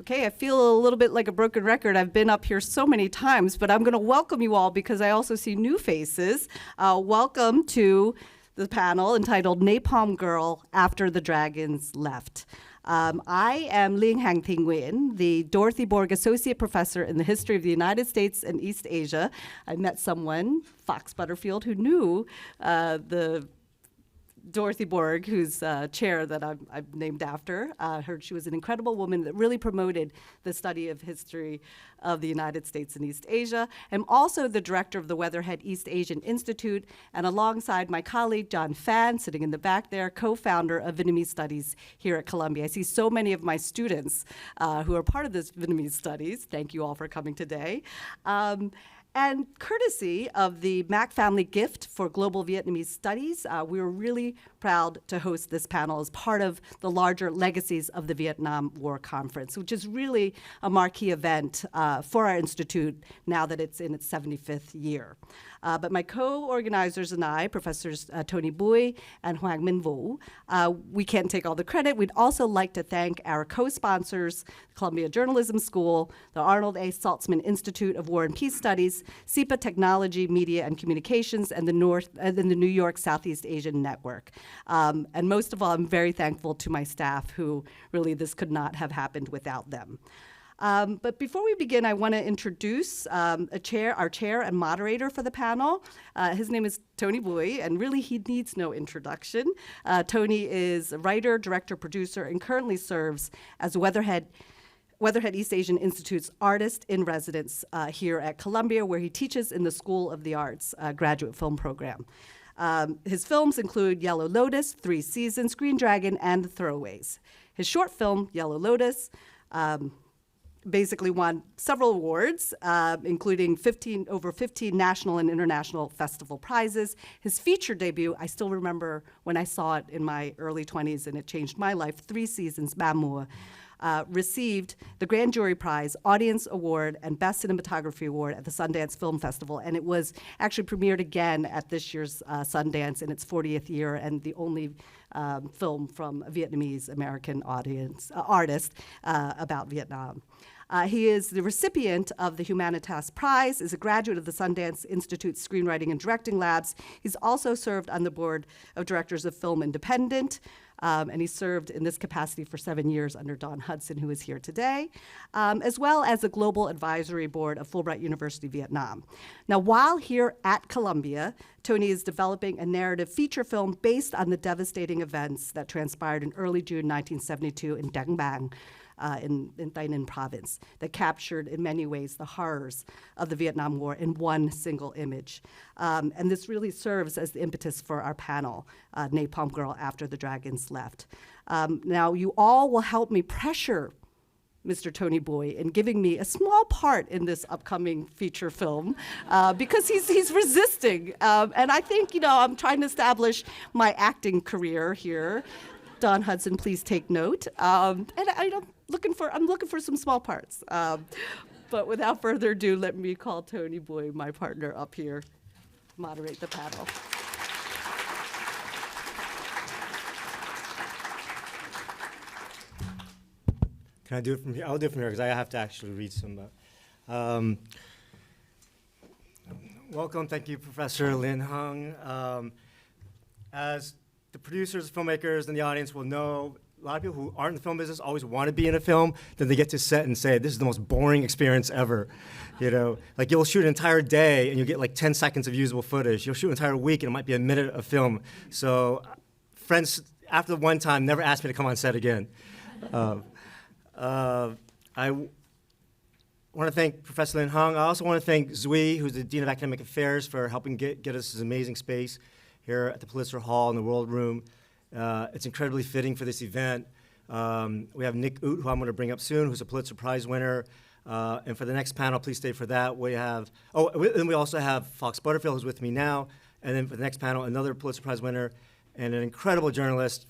Okay, I feel a little bit like a broken record. I've been up here so many times, but I'm going to welcome you all because I also see new faces. Welcome to the panel entitled Napalm Girl After the Dragons Left. I am Ling Hang Ting Nguyen, the Dorothy Borg Associate Professor in the History of the United States and East Asia. I met someone, Fox Butterfield, who knew the Dorothy Borg, who's chair that I've named after. Heard she was an incredible woman that really promoted the study of history of the United States and East Asia. I'm also the director of the Weatherhead East Asian Institute, and alongside my colleague, John Phan, sitting in the back there, co-founder of Vietnamese Studies here at Columbia. I see so many of my students who are part of this Vietnamese Studies. Thank you all for coming today. And courtesy of the Mac Family Gift for Global Vietnamese Studies, we were really proud to host this panel as part of the larger Legacies of the Vietnam War Conference, which is really a marquee event for our institute now that it's in its 75th year. But my co-organizers and I, Professors Tony Bui and Hoàng Minh Vũ, we can't take all the credit. We'd also like to thank our co-sponsors, Columbia Journalism School, the Arnold A. Saltzman Institute of War and Peace Studies, SIPA Technology, Media and Communications, and the New York Southeast Asian Network. And most of all, I'm very thankful to my staff who really this could not have happened without them. But before we begin, I want to introduce our chair and moderator for the panel. His name is Tony Bui, and really he needs no introduction. Tony is a writer, director, producer, and currently serves as Weatherhead East Asian Institute's artist in residence here at Columbia, where he teaches in the School of the Arts graduate film program. His films include Yellow Lotus, 3 Seasons, Green Dragon, and Throwaways. His short film, Yellow Lotus, basically won several awards, including over 15 national and international festival prizes. His feature debut, I still remember when I saw it in my early 20s and it changed my life, 3 Seasons, Mamua, received the Grand Jury Prize, Audience Award, and Best Cinematography Award at the Sundance Film Festival. And it was actually premiered again at this year's Sundance in its 40th year, and the only film from a Vietnamese American artist about Vietnam. He is the recipient of the Humanitas Prize, is a graduate of the Sundance Institute's Screenwriting and Directing Labs. He's also served on the board of directors of Film Independent, and he served in this capacity for 7 years under Don Hudson, who is here today, as well as the Global Advisory Board of Fulbright University Vietnam. Now, while here at Columbia, Tony is developing a narrative feature film based on the devastating events that transpired in early June 1972 in Trang Bang, in Tây Ninh province, that captured in many ways the horrors of the Vietnam War in one single image. And this really serves as the impetus for our panel, Napalm Girl After the Dragons Left. Now, you all will help me pressure Mr. Tony Bui in giving me a small part in this upcoming feature film because he's resisting. And I think, I'm trying to establish my acting career here. Don Hudson, please take note. And I'm looking for some small parts. But without further ado, let me call Tony Bui, my partner, up here to moderate the panel. Can I do it from here? I'll do it from here because I have to actually read some. Welcome, thank you, Professor Lin Hung. As the producers, filmmakers, and the audience will know, a lot of people who aren't in the film business always want to be in a film. Then they get to set and say, this is the most boring experience ever. Like you'll shoot an entire day and you'll get like 10 seconds of usable footage. You'll shoot an entire week and it might be a minute of film. So friends, after one time, never asked me to come on set again. I want to thank Professor Lin Hung. I also want to thank Zui, who's the Dean of Academic Affairs, for helping get us this amazing space here at the Pulitzer Hall in the World Room. It's incredibly fitting for this event. We have Nick Oot, who I'm going to bring up soon, who's a Pulitzer Prize winner. And for the next panel, please stay for that. And we also have Fox Butterfield, who's with me now. And then for the next panel, another Pulitzer Prize winner and an incredible journalist,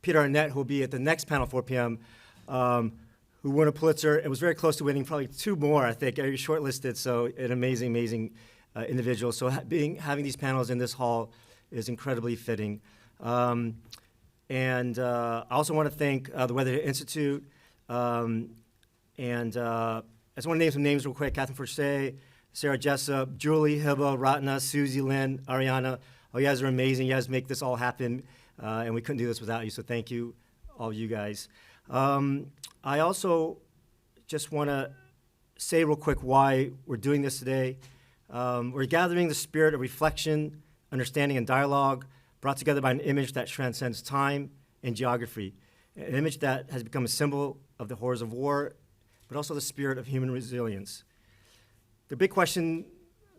Peter Arnett, who will be at the next panel, 4 p.m., who won a Pulitzer. It was very close to winning probably 2 more, I think. You're shortlisted, so an amazing individual. So having these panels in this hall is incredibly fitting. And I also want to thank the Weatherhead Institute, I just want to name some names real quick. Catherine Forcey, Sarah Jessup, Julie, Hiba, Ratna, Susie, Lynn, Ariana. Oh, you guys are amazing. You guys make this all happen, and we couldn't do this without you, so thank you, all of you guys. I also just want to say real quick why we're doing this today. We're gathering the spirit of reflection, understanding, and dialogue brought together by an image that transcends time and geography, an image that has become a symbol of the horrors of war, but also the spirit of human resilience. The big question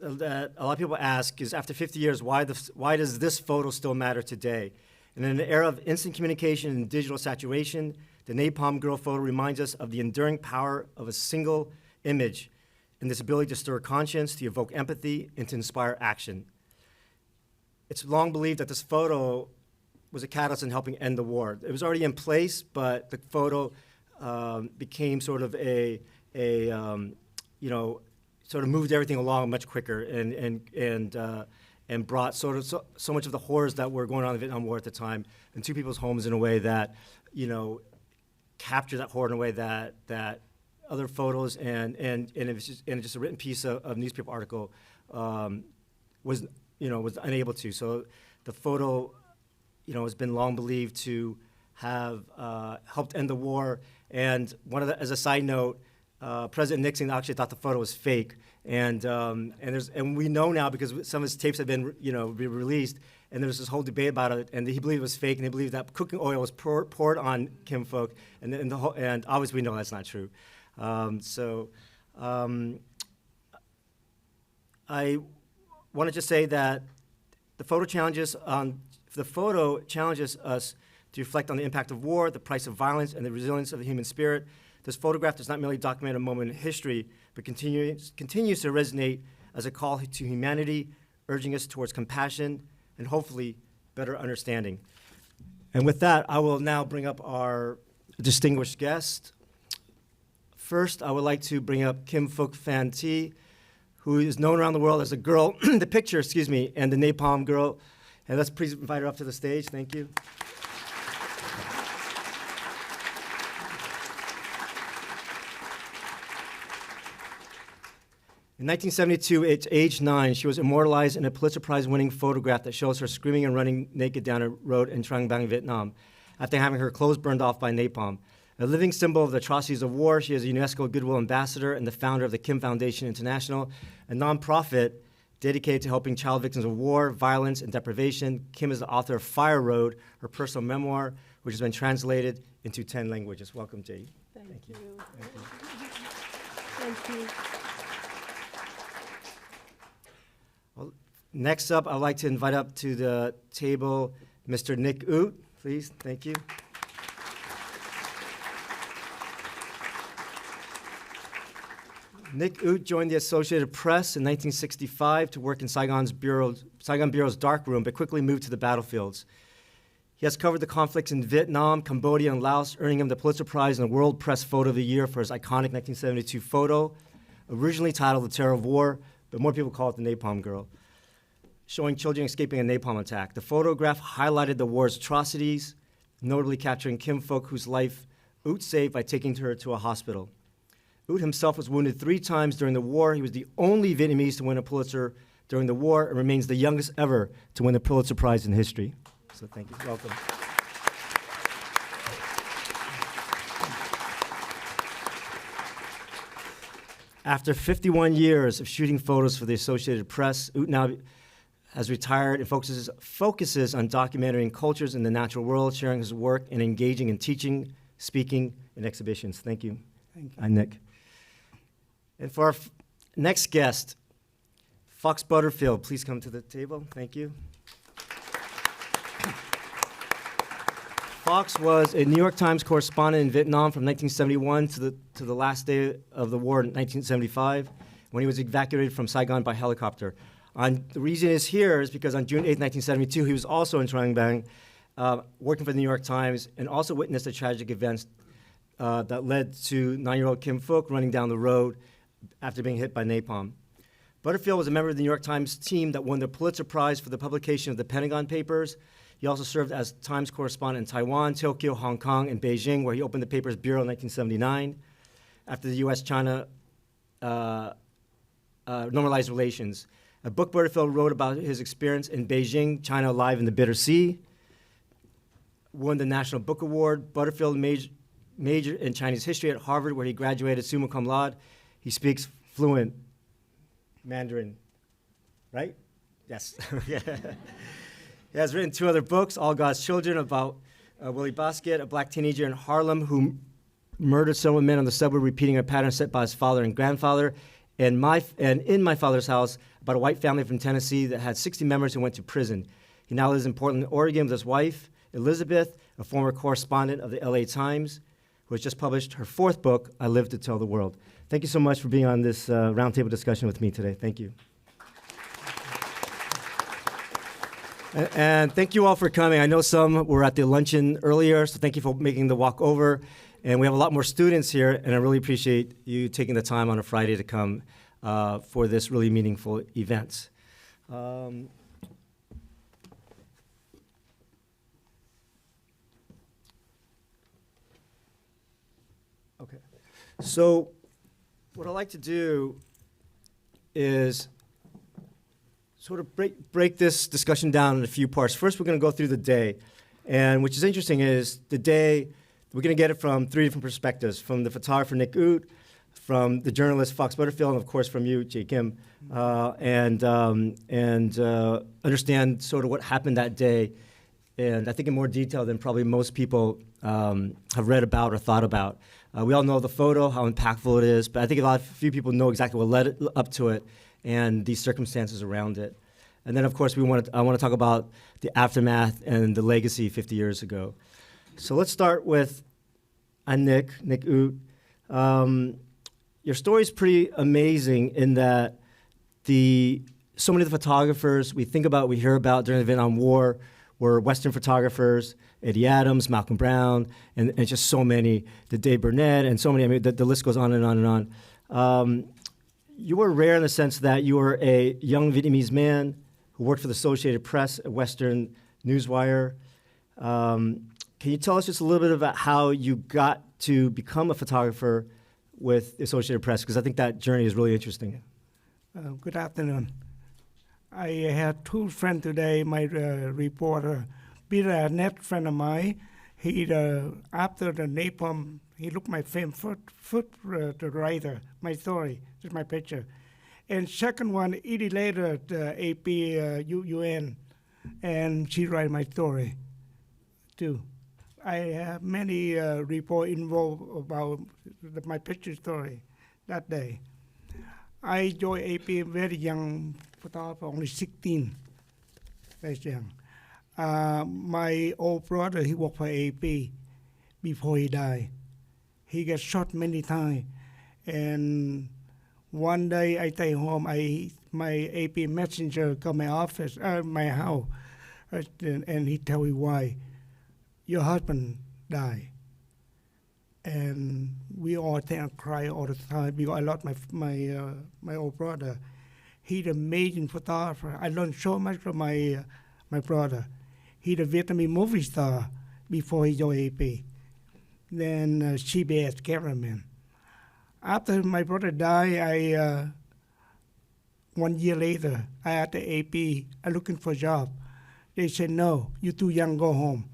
that a lot of people ask is, after 50 years, why does this photo still matter today? And in an era of instant communication and digital saturation, the Napalm Girl photo reminds us of the enduring power of a single image and this ability to stir conscience, to evoke empathy, and to inspire action. It's long believed that this photo was a catalyst in helping end the war. It was already in place, but the photo became sort of sort of moved everything along much quicker and brought sort of so much of the horrors that were going on in the Vietnam War at the time into people's homes in a way that, captured that horror in a way that other photos and it was just a written piece of newspaper article was unable to. So the photo, has been long believed to have helped end the war. And as a side note, President Nixon actually thought the photo was fake, and we know now because some of his tapes have been released, and there's this whole debate about it, and he believed it was fake, and he believed that cooking oil was poured on Kim Phuc, and obviously we know that's not true. I want to just say that the photo challenges us to reflect on the impact of war, the price of violence, and the resilience of the human spirit. This photograph does not merely document a moment in history, but continues to resonate as a call to humanity, urging us towards compassion and hopefully better understanding. And with that, I will now bring up our distinguished guest. First, I would like to bring up Kim Phuc Phan T, who is known around the world as the girl, the picture, and the Napalm Girl. And let's please invite her up to the stage. Thank you. In 1972, at age 9, she was immortalized in a Pulitzer Prize-winning photograph that shows her screaming and running naked down a road in Trang Bang, Vietnam, after having her clothes burned off by napalm. A living symbol of the atrocities of war, she is a UNESCO Goodwill Ambassador and the founder of the Kim Foundation International, a nonprofit dedicated to helping child victims of war, violence, and deprivation. Kim is the author of Fire Road, her personal memoir, which has been translated into 10 languages. Welcome, Jay. Thank you. Thank you. Well, next up, I'd like to invite up to the table Mr. Nick Oot, please. Thank you. Nick Oot joined the Associated Press in 1965 to work in Saigon Bureau's darkroom, but quickly moved to the battlefields. He has covered the conflicts in Vietnam, Cambodia, and Laos, earning him the Pulitzer Prize and the World Press Photo of the Year for his iconic 1972 photo, originally titled The Terror of War, but more people call it the Napalm Girl, showing children escaping a napalm attack. The photograph highlighted the war's atrocities, notably capturing Kim Phuc, whose life Oot saved by taking her to a hospital. Oot himself was wounded 3 times during the war. He was the only Vietnamese to win a Pulitzer during the war and remains the youngest ever to win the Pulitzer Prize in history. So thank you. Welcome. After 51 years of shooting photos for the Associated Press, Oot now has retired and focuses on documenting cultures in the natural world, sharing his work, and engaging in teaching, speaking, and exhibitions. Thank you. Thank you. I'm Nick. And for our next guest, Fox Butterfield, please come to the table. Thank you. Fox was a New York Times correspondent in Vietnam from 1971 to the last day of the war in 1975, when he was evacuated from Saigon by helicopter. The reason he's here is because on June 8, 1972, he was also in Trang Bang, working for the New York Times, and also witnessed the tragic events that led to 9-year-old Kim Phuc running down the road after being hit by napalm. Butterfield was a member of the New York Times team that won the Pulitzer Prize for the publication of the Pentagon Papers. He also served as Times correspondent in Taiwan, Tokyo, Hong Kong, and Beijing, where he opened the paper's bureau in 1979 after the U.S.-China normalized relations. A book Butterfield wrote about his experience in Beijing, China Alive in the Bitter Sea, won the National Book Award. Butterfield majored in Chinese history at Harvard, where he graduated summa cum laude. He speaks fluent Mandarin, right? Yes. He has written 2 other books, All God's Children, about Willie Basket, a black teenager in Harlem who murdered several men on the subway, repeating a pattern set by his father and grandfather. And In My Father's House, about a white family from Tennessee that had 60 members who went to prison. He now lives in Portland, Oregon with his wife, Elizabeth, a former correspondent of the LA Times, who has just published her 4th book, I Live to Tell the World. Thank you so much for being on this roundtable discussion with me today. Thank you. And thank you all for coming. I know some were at the luncheon earlier, so thank you for making the walk over. And we have a lot more students here, and I really appreciate you taking the time on a Friday to come for this really meaningful event. Okay. So what I'd like to do is sort of break this discussion down in a few parts. First, we're going to go through the day. And which is interesting is the day, we're going to get it from 3 different perspectives, from the photographer, Nick Ut, from the journalist, Fox Butterfield, and of course from you, Jay Kim, and understand sort of what happened that day. And I think in more detail than probably most people have read about or thought about. We all know the photo, how impactful it is, but I think few people know exactly what led up to it and these circumstances around it. And then, of course, I want to talk about the aftermath and the legacy 50 years ago. So let's start with Nick Ut. Your story is pretty amazing in that so many of the photographers we hear about during the Vietnam War were Western photographers, Eddie Adams, Malcolm Brown, and just so many, the Dave Burnett, and so many. I mean, the list goes on and on and on. You were rare in the sense that you were a young Vietnamese man who worked for the Associated Press, a Western newswire. Can you tell us just a little bit about how you got to become a photographer with the Associated Press? Because I think that journey is really interesting. Good afternoon. I had 2 friends today. My reporter, Peter Arnett, friend of mine, he after the Napalm, he looked my film the writer, my story, just my picture. And second one, Edie later, the AP UN, and she write my story too. I have many reports involved about my picture story that day. I joined AP very young photographer, only 16, very young. My old brother, he worked for AP before he died. He got shot many times. And one day I stay home, my AP messenger come my office, my house, and he tell me why. Your husband died. And we all think and cry all the time because I lost my old brother. He's an amazing photographer. I learned so much from my brother. He's a Vietnamese movie star before he joined AP. Then CBS cameraman. After my brother died, 1 year later, I at the AP, I'm looking for a job. They said, no, you're too young, go home.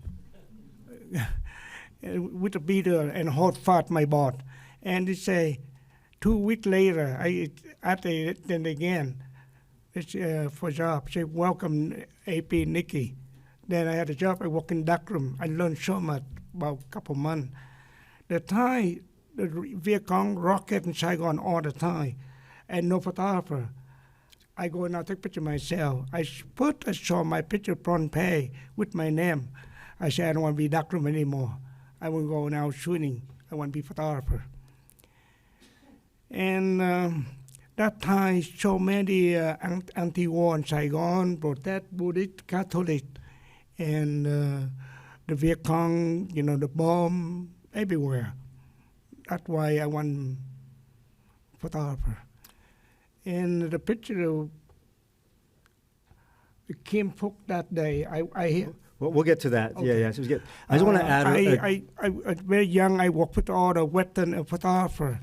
With a beater and hot fart, my boss. And they say, 2 weeks later, then again, for a job. Say, welcome, AP Nikki. Then I had a job, I work in darkroom. I learned so much about a couple months. The time, the Viet Cong rocket in Saigon all the time, and no photographer. I go and I take picture myself. I saw my picture front page with my name. I said, I don't want to be darkroom anymore. I will go now shooting. I want to be photographer. And that time, so many anti-war in Saigon, protest, Buddhist, Catholic, and the Viet Cong, the bomb everywhere. That's why I want photographer. And the picture of Kim Phuc that day, We'll get to that. Okay. Yeah. So I just want to add. I very young, I worked with all the Western photographer.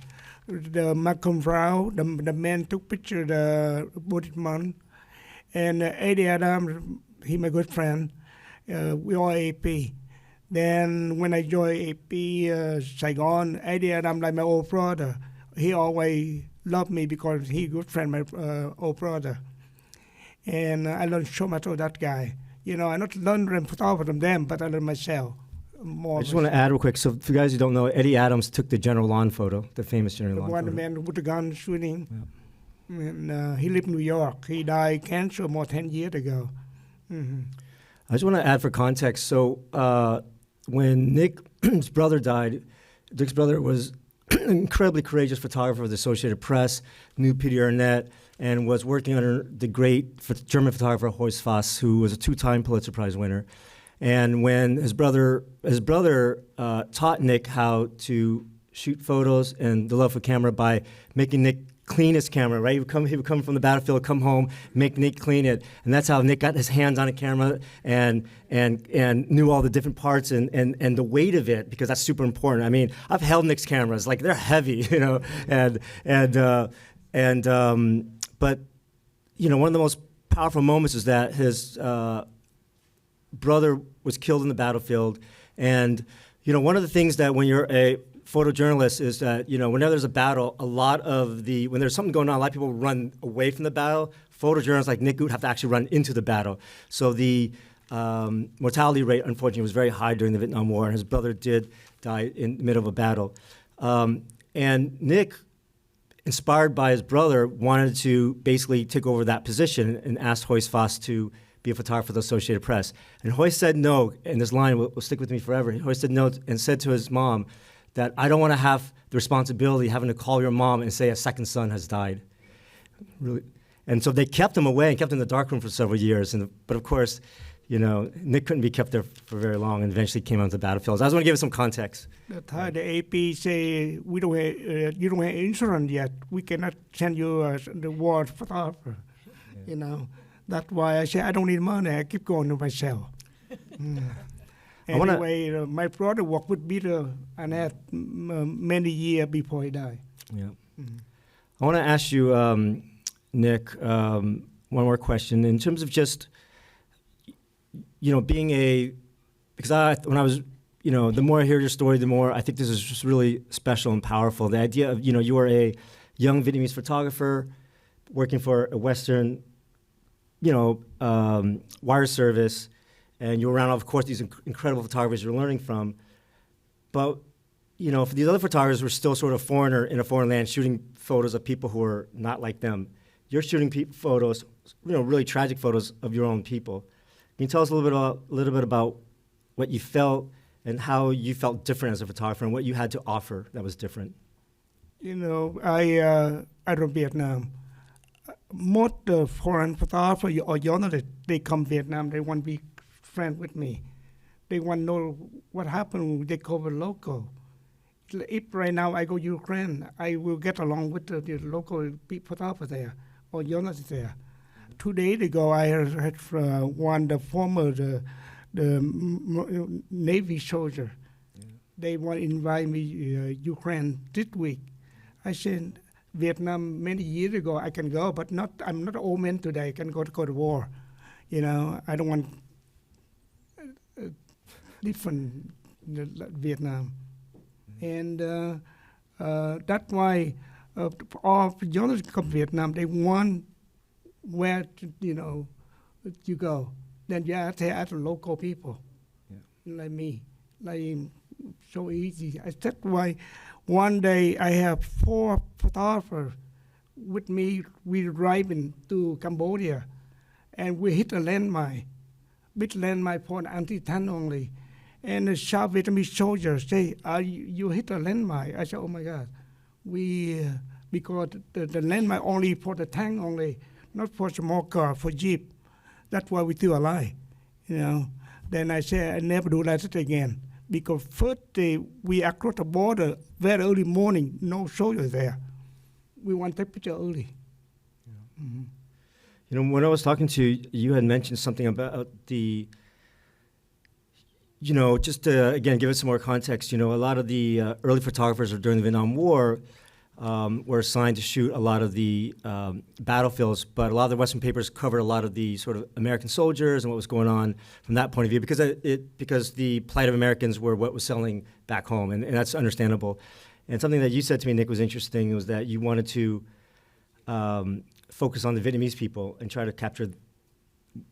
The Malcolm Brown, the man took picture the Buddhism, and Eddie Adams, he my good friend. We all AP. Then when I joined AP Saigon, Eddie Adams like my old brother. He always loved me because he good friend, my old brother. And I learned so much of that guy. You know, I not learned photography from them, but I learned myself more. I just want to add real quick. So for you guys who don't know, Eddie Adams took the General Lawn photo, the famous General Lawn photo. The man with the gun shooting. Yeah. And he lived in New York. He died cancer more 10 years ago. Mm-hmm. I just want to add for context. So when Nick's brother died, Dick's brother was an incredibly courageous photographer of the Associated Press, knew Peter Arnett, and was working under the great German photographer Horst Voss, who was a 2-time Pulitzer Prize winner. And when his brother taught Nick how to shoot photos and the love for camera by making Nick clean his camera, right? He would come from the battlefield, come home, make Nick clean it, and that's how Nick got his hands on a camera and knew all the different parts and the weight of it, because that's super important. I mean, I've held Nick's cameras, like they're heavy, you know, but you know, one of the most powerful moments is that his brother was killed in the battlefield, and you know, one of the things that when you're a photojournalist is that, you know, whenever there's a battle, when there's something going on, a lot of people run away from the battle. Photojournalists like Nick Gut have to actually run into the battle. So the mortality rate, unfortunately, was very high during the Vietnam War, and his brother did die in the middle of a battle. And Nick, inspired by his brother, wanted to basically take over that position and asked Horst Voss to be a photographer for the Associated Press. And Horst said no, and this line will stick with me forever. Horst said no and said to his mom that, I don't want to have the responsibility of having to call your mom and say a second son has died. Really. And so they kept him away and kept him in the darkroom for several years. But of course, you know, Nick couldn't be kept there for very long and eventually came onto the battlefield. So I just want to give it some context. That's how the AP say, you don't have insurance yet. We cannot send you the war photographer. Yeah. You know, that's why I say I don't need money. I keep going to myself. Anyway, my brother worked with Peter Arnett many years before he died. Yeah. Mm-hmm. I want to ask you, Nick, one more question. In terms of just, you know, when I was, you know, the more I hear your story, the more I think this is just really special and powerful. The idea of, you know, you are a young Vietnamese photographer working for a Western, you know, wire service, and you're around, of course, these incredible photographers you're learning from. But, you know, for these other photographers who are still sort of foreigner in a foreign land, shooting photos of people who are not like them, you're shooting photos, you know, really tragic photos of your own people. Can you tell us a little bit about what you felt and how you felt different as a photographer and what you had to offer that was different? You know, I from Vietnam. Most foreign photographers or journalists, they come to Vietnam, they want to be friends with me. They want to know what happened when they cover local. If right now I go to Ukraine, I will get along with the local photographers there or journalists there. 2 days ago, I had one, the former the Navy soldier. Yeah. They want to invite me Ukraine this week. I said, Vietnam many years ago, I can go, but I'm not an old man today. I can go to war. You know, I don't want different Vietnam. And that's why all journalists come to Vietnam, they want where to, you know, you go. Then you have to ask the local people, like me, like so easy. That's why one day I have 4 photographers with me. We're driving to Cambodia, and we hit a landmine, big landmine for an anti-tank only. And the South Vietnamese soldiers say, you hit a landmine. I said, oh my God, because the landmine only for the tank only, not for small car, for Jeep. That's why we still alive, you know. Then I said, I never do that again. Because first day, we across the border, very early morning, no soldiers there. We want to take picture early. You know, when I was talking to you, you had mentioned something about the, you know, just to, again, give it some more context, you know, a lot of the early photographers during the Vietnam War were assigned to shoot a lot of the battlefields, but a lot of the Western papers covered a lot of the sort of American soldiers and what was going on from that point of view, because the plight of Americans were what was selling back home, and that's understandable. And something that you said to me, Nick, was interesting, was that you wanted to focus on the Vietnamese people and try to capture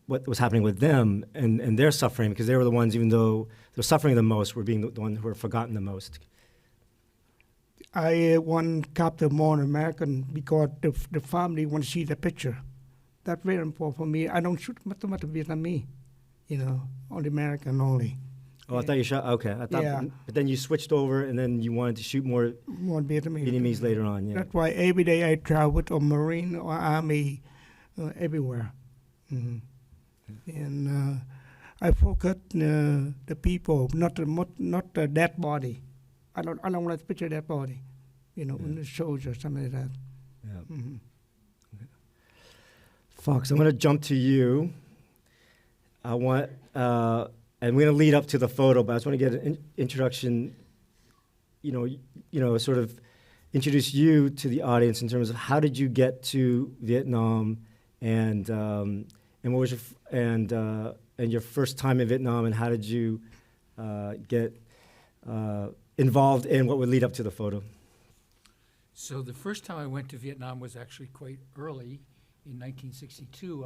what was happening with them and their suffering, because they were the ones, even though they were suffering the most, were being the ones who were forgotten the most. I want to capture more American because the family want to see the picture. That's very important for me. I don't shoot much Vietnamese, you know, only American only. Oh, I thought you shot, okay. I thought, Yeah. But then you switched over and then you wanted to shoot more More Vietnamese later on, yeah. That's why every day I travel with a Marine or Army everywhere. Mhm. And I focus the people, not the dead body. I don't want to picture dead body, you know, in the soldier, something like that. Yeah. Mhm. Fox, I'm going to jump to you. I want, and we're going to lead up to the photo, but I just want to get an introduction, you know, sort of introduce you to the audience in terms of how did you get to Vietnam, and what was your and your first time in Vietnam, and how did you get involved in what would lead up to the photo? So the first time I went to Vietnam was actually quite early, in 1962.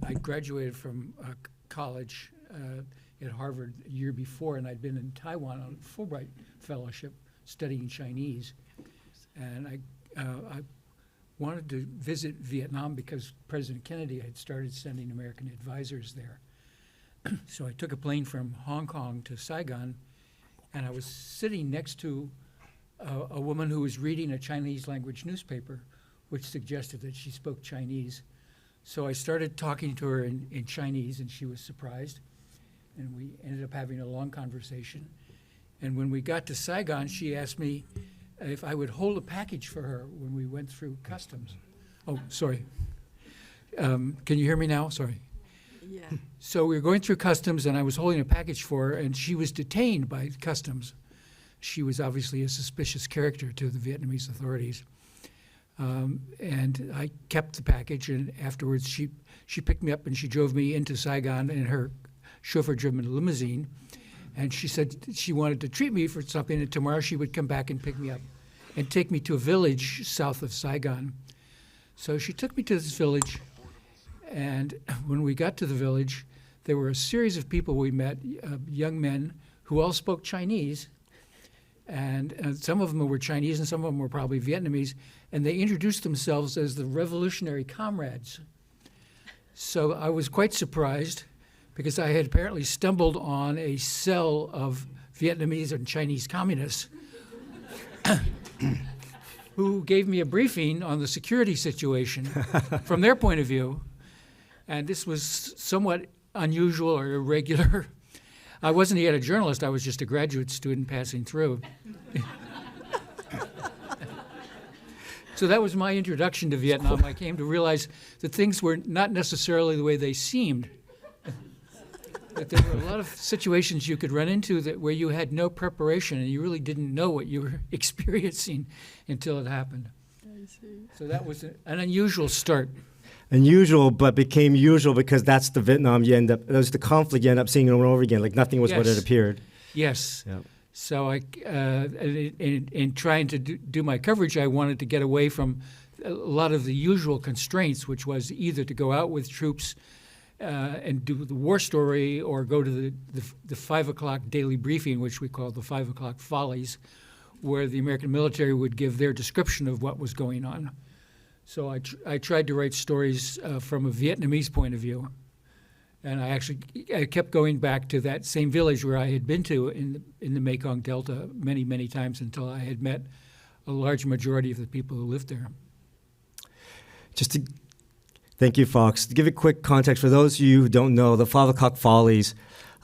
I graduated from college at Harvard a year before, and I'd been in Taiwan on a Fulbright fellowship studying Chinese. And I wanted to visit Vietnam because President Kennedy had started sending American advisors there. So I took a plane from Hong Kong to Saigon, and I was sitting next to a woman who was reading a Chinese language newspaper, which suggested that she spoke Chinese. So I started talking to her in Chinese, and she was surprised. And we ended up having a long conversation. And when we got to Saigon, she asked me if I would hold a package for her when we went through customs. Oh, sorry. Can you hear me now? Sorry. Yeah. So we were going through customs, and I was holding a package for her, and she was detained by customs. She was obviously a suspicious character to the Vietnamese authorities. And I kept the package, and afterwards she picked me up and she drove me into Saigon in her chauffeur-driven limousine. And she said she wanted to treat me for something, and tomorrow she would come back and pick me up and take me to a village south of Saigon. So she took me to this village, and when we got to the village, there were a series of people we met, young men who all spoke Chinese. And some of them were Chinese and some of them were probably Vietnamese, and they introduced themselves as the Revolutionary Comrades. So I was quite surprised because I had apparently stumbled on a cell of Vietnamese and Chinese communists who gave me a briefing on the security situation from their point of view. And this was somewhat unusual or irregular. I wasn't yet a journalist, I was just a graduate student passing through. So that was my introduction to Vietnam. I came to realize that things were not necessarily the way they seemed. That there were a lot of situations you could run into where you had no preparation and you really didn't know what you were experiencing until it happened. I see. So that was an unusual start. Unusual, but became usual because that's the Vietnam you end up, that was the conflict you end up seeing over and over again, like nothing was what Yes. it appeared. Yes. Yeah. So in trying to do my coverage, I wanted to get away from a lot of the usual constraints, which was either to go out with troops and do the war story or go to the 5 o'clock daily briefing, which we call the 5 o'clock follies, where the American military would give their description of what was going on. So I tried to write stories from a Vietnamese point of view. And I kept going back to that same village where I had been to in the Mekong Delta many, many times until I had met a large majority of the people who lived there. Thank you, Fox. To give it quick context, for those of you who don't know, the 5 o'clock follies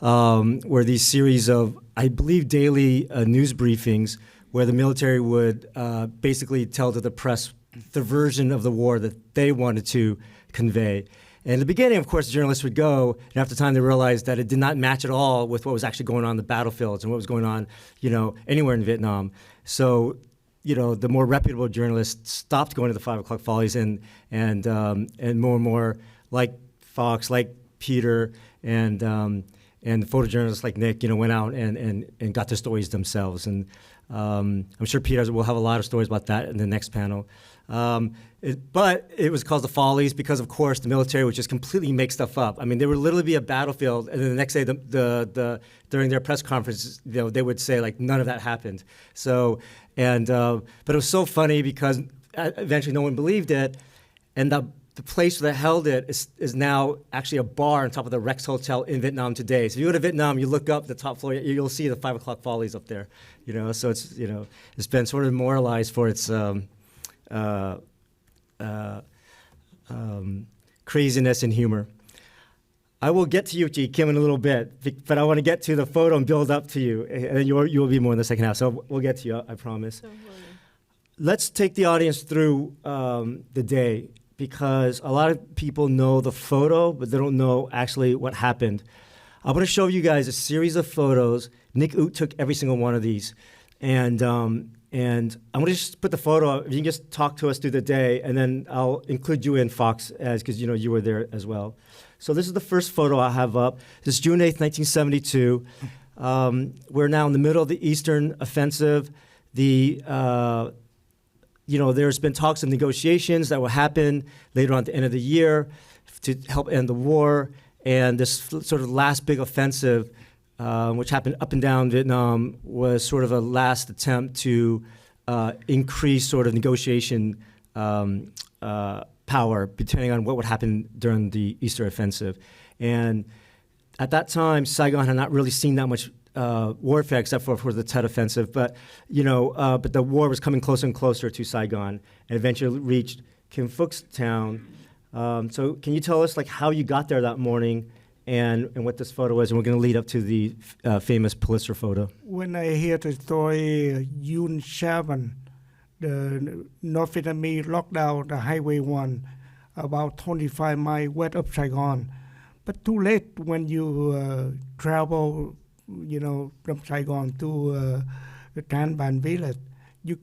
were these series of, I believe, daily news briefings where the military would basically tell to the press the version of the war that they wanted to convey. And in the beginning, of course, journalists would go, and after time they realized that it did not match at all with what was actually going on in the battlefields and what was going on, anywhere in Vietnam. So, the more reputable journalists stopped going to the 5 o'clock follies, and more and more, like Fox, like Peter, and photojournalists like Nick, went out and got the stories themselves. And I'm sure Peter will have a lot of stories about that in the next panel. But it was called the Follies because, of course, the military would just completely make stuff up. I mean, there would literally be a battlefield, and then the next day, during their press conference, they would say like none of that happened. So, but it was so funny because eventually no one believed it, and the place that held it is now actually a bar on top of the Rex Hotel in Vietnam today. So if you go to Vietnam, you look up the top floor, you'll see the 5 o'clock Follies up there. So it's it's been sort of memorialized for its craziness and humor. I will get to you, Kim, in a little bit, but I want to get to the photo and build up to you, and then you will be more in the second half. So we'll get to you, I promise. Let's take the audience through the day, because a lot of people know the photo, but they don't know actually what happened. I'm going to show you guys a series of photos. Nick Oot took every single one of these, and I'm going to just put the photo up. You can just talk to us through the day, and then I'll include you in, Fox, because you were there as well. So this is the first photo I have up. This is June 8th, 1972. We're now in the middle of the Eastern Offensive. There's been talks of negotiations that will happen later on at the end of the year to help end the war. And this sort of last big offensive, which happened up and down Vietnam, was sort of a last attempt to increase sort of negotiation power, depending on what would happen during the Eastern Offensive. And at that time, Saigon had not really seen that much warfare except for the Tet Offensive, but the war was coming closer and closer to Saigon, and eventually reached Kim Phuc's town. So can you tell us how you got there that morning, and what this photo is? And we're going to lead up to the famous Pulitzer photo. When I hear the story, June 7, the North Vietnamese locked down the Highway 1 about 25 miles west of Saigon. But too late when you travel, from Saigon to the Trang Bang village. You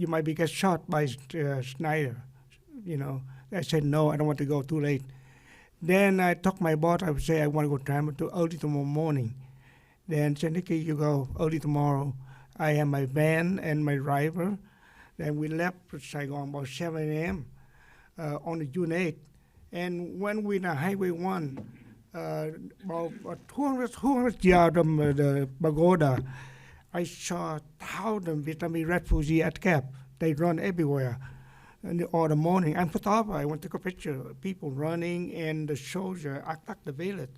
might be get shot by Sniper. I said no, I don't want to go, too late. Then I talked my boss. I would say I want to go travel to early tomorrow morning. Then said, Nicky, you go early tomorrow. I have my van and my driver. Then we left Saigon about 7 a.m. On the June 8th. And when we in Highway 1, about 200 yards from the pagoda, I saw 1,000 Vietnamese refugees at camp. They run everywhere. And all the morning, I'm a photographer. I want to take a picture of people running and the soldier attacked the village.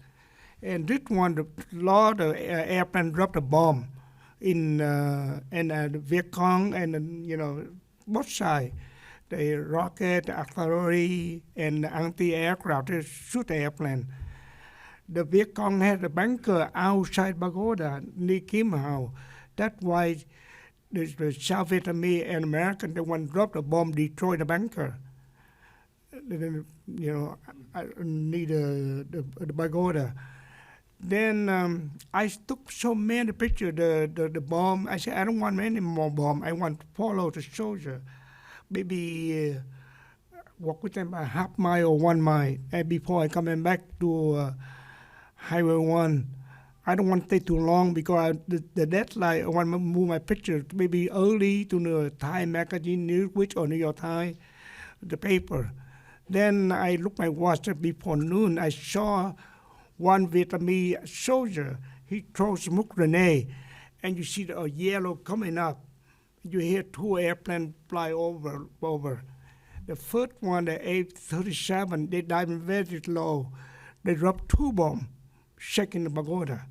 And this one, the lot of airplane dropped a bomb in the Viet Cong and both sides. The rocket, the artillery, and the anti-aircraft, they shoot the airplane. The Viet Cong had a bunker outside pagoda near Kim House. That's why the South Vietnamese and American, the one dropped the bomb, destroyed the bunker. I need the pagoda. Then I took so many pictures, the bomb. I said, I don't want any more bomb. I want to follow the soldier. Maybe walk with them a half mile or 1 mile. And before I coming back to Highway 1, I don't want to take too long because the deadline, I want to move my picture maybe early to the Thai magazine, Newsweek or New York Times, the paper. Then I looked my watch before noon. I saw one Vietnamese soldier. He throws smoke grenade, and you see the yellow coming up. You hear 2 airplanes fly over. The first one, the A-37, they dive very low. They dropped 2 bombs, shaking the pagoda.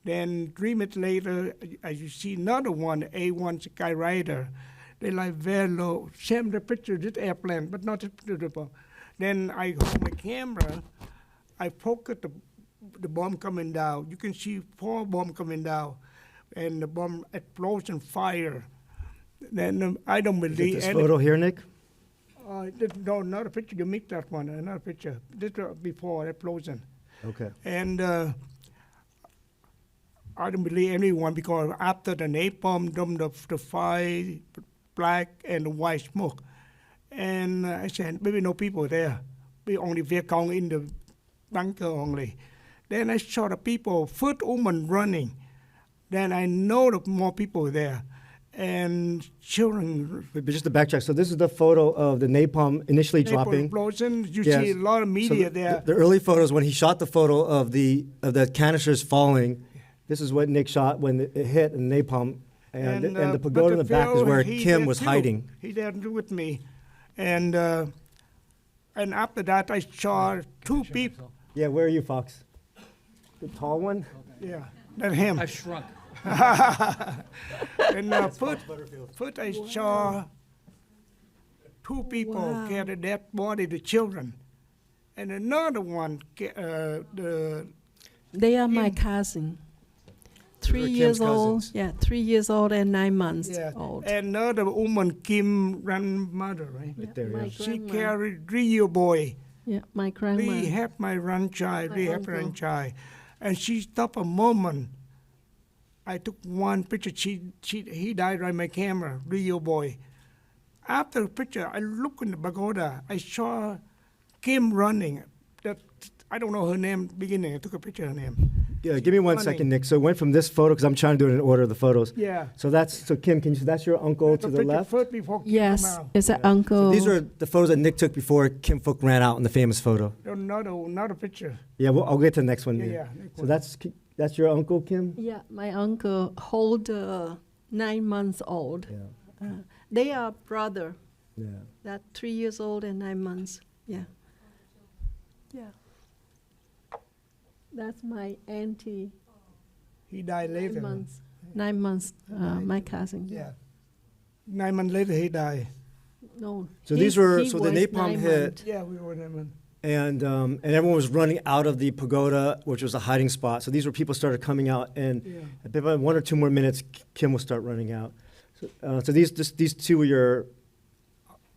Then 3 minutes later, as you see another one, the A-1 Skyrider. They lie very low. Same the picture of this airplane, but not the bomb. Then I hold my camera. I focus the bomb coming down. You can see 4 bombs coming down, and the bomb explosion fire. Then I don't Is it believe this any. photo here, Nick? No, not a picture. You mixed that one. Another picture. This before explosion. Okay. And I don't believe anyone because after the napalm, the fire, black and white smoke. And I said, maybe no people there. We only Viet Cong in the bunker only. Then I saw the people, first woman running. Then I know the more people there. And children. But just to backtrack, so this is the photo of the napalm initially dropping. Explosion. You Yes. see a lot of media So there. The early photos when he shot the photo of the canisters falling. This is what Nick shot when it hit and napalm, and the pagoda in the back is where Kim was hiding. He there with me, and after that I saw two people. Yeah, where are you, Fox? The tall one. Yeah, that's him. I've shrunk. And first I saw two people carry dead body, the children, and another one, They are my cousin. Those are 3 Kim's years old. cousins. Yeah, 3 years old and 9 months yeah, old. another woman, Kim grandmother, right? Right there, my yeah. She grandma. carried 3-year boy. Yeah, my grandma. Rehab my grandchild, My rehab uncle. grandchild. And she stopped a moment. I took one picture. He died right my camera, real boy. After the picture, I looked in the pagoda. I saw Kim running. I don't know her name beginning. I took a picture of her name. Yeah, give me one Funny. second, Nick. So it went from this photo because I'm trying to do it in order of the photos. Yeah. So Kim. Can you? So that's your uncle to the picture left. First before Kim Yes, come out. it's an So uncle. these are the photos that Nick took before Kim Phuc ran out in the famous photo. Another picture. Yeah, I'll get to the next one. Yeah, Nick. yeah. next So one. that's your uncle, Kim. Yeah, my uncle hold 9 months old. Yeah. They are brother. Yeah. That 3 years old and 9 months. Yeah. Yeah. That's my auntie. He died 9 later. months. 9 months. My cousin. Yeah. 9 months later, he died. No. So he- these were he so the was napalm 9 hit. months. Yeah, we were 9 months. And everyone was running out of the pagoda, which was a hiding spot. So these were people started coming out, and Yeah. about 1 or 2 more minutes, Kim will start running out. So these two were your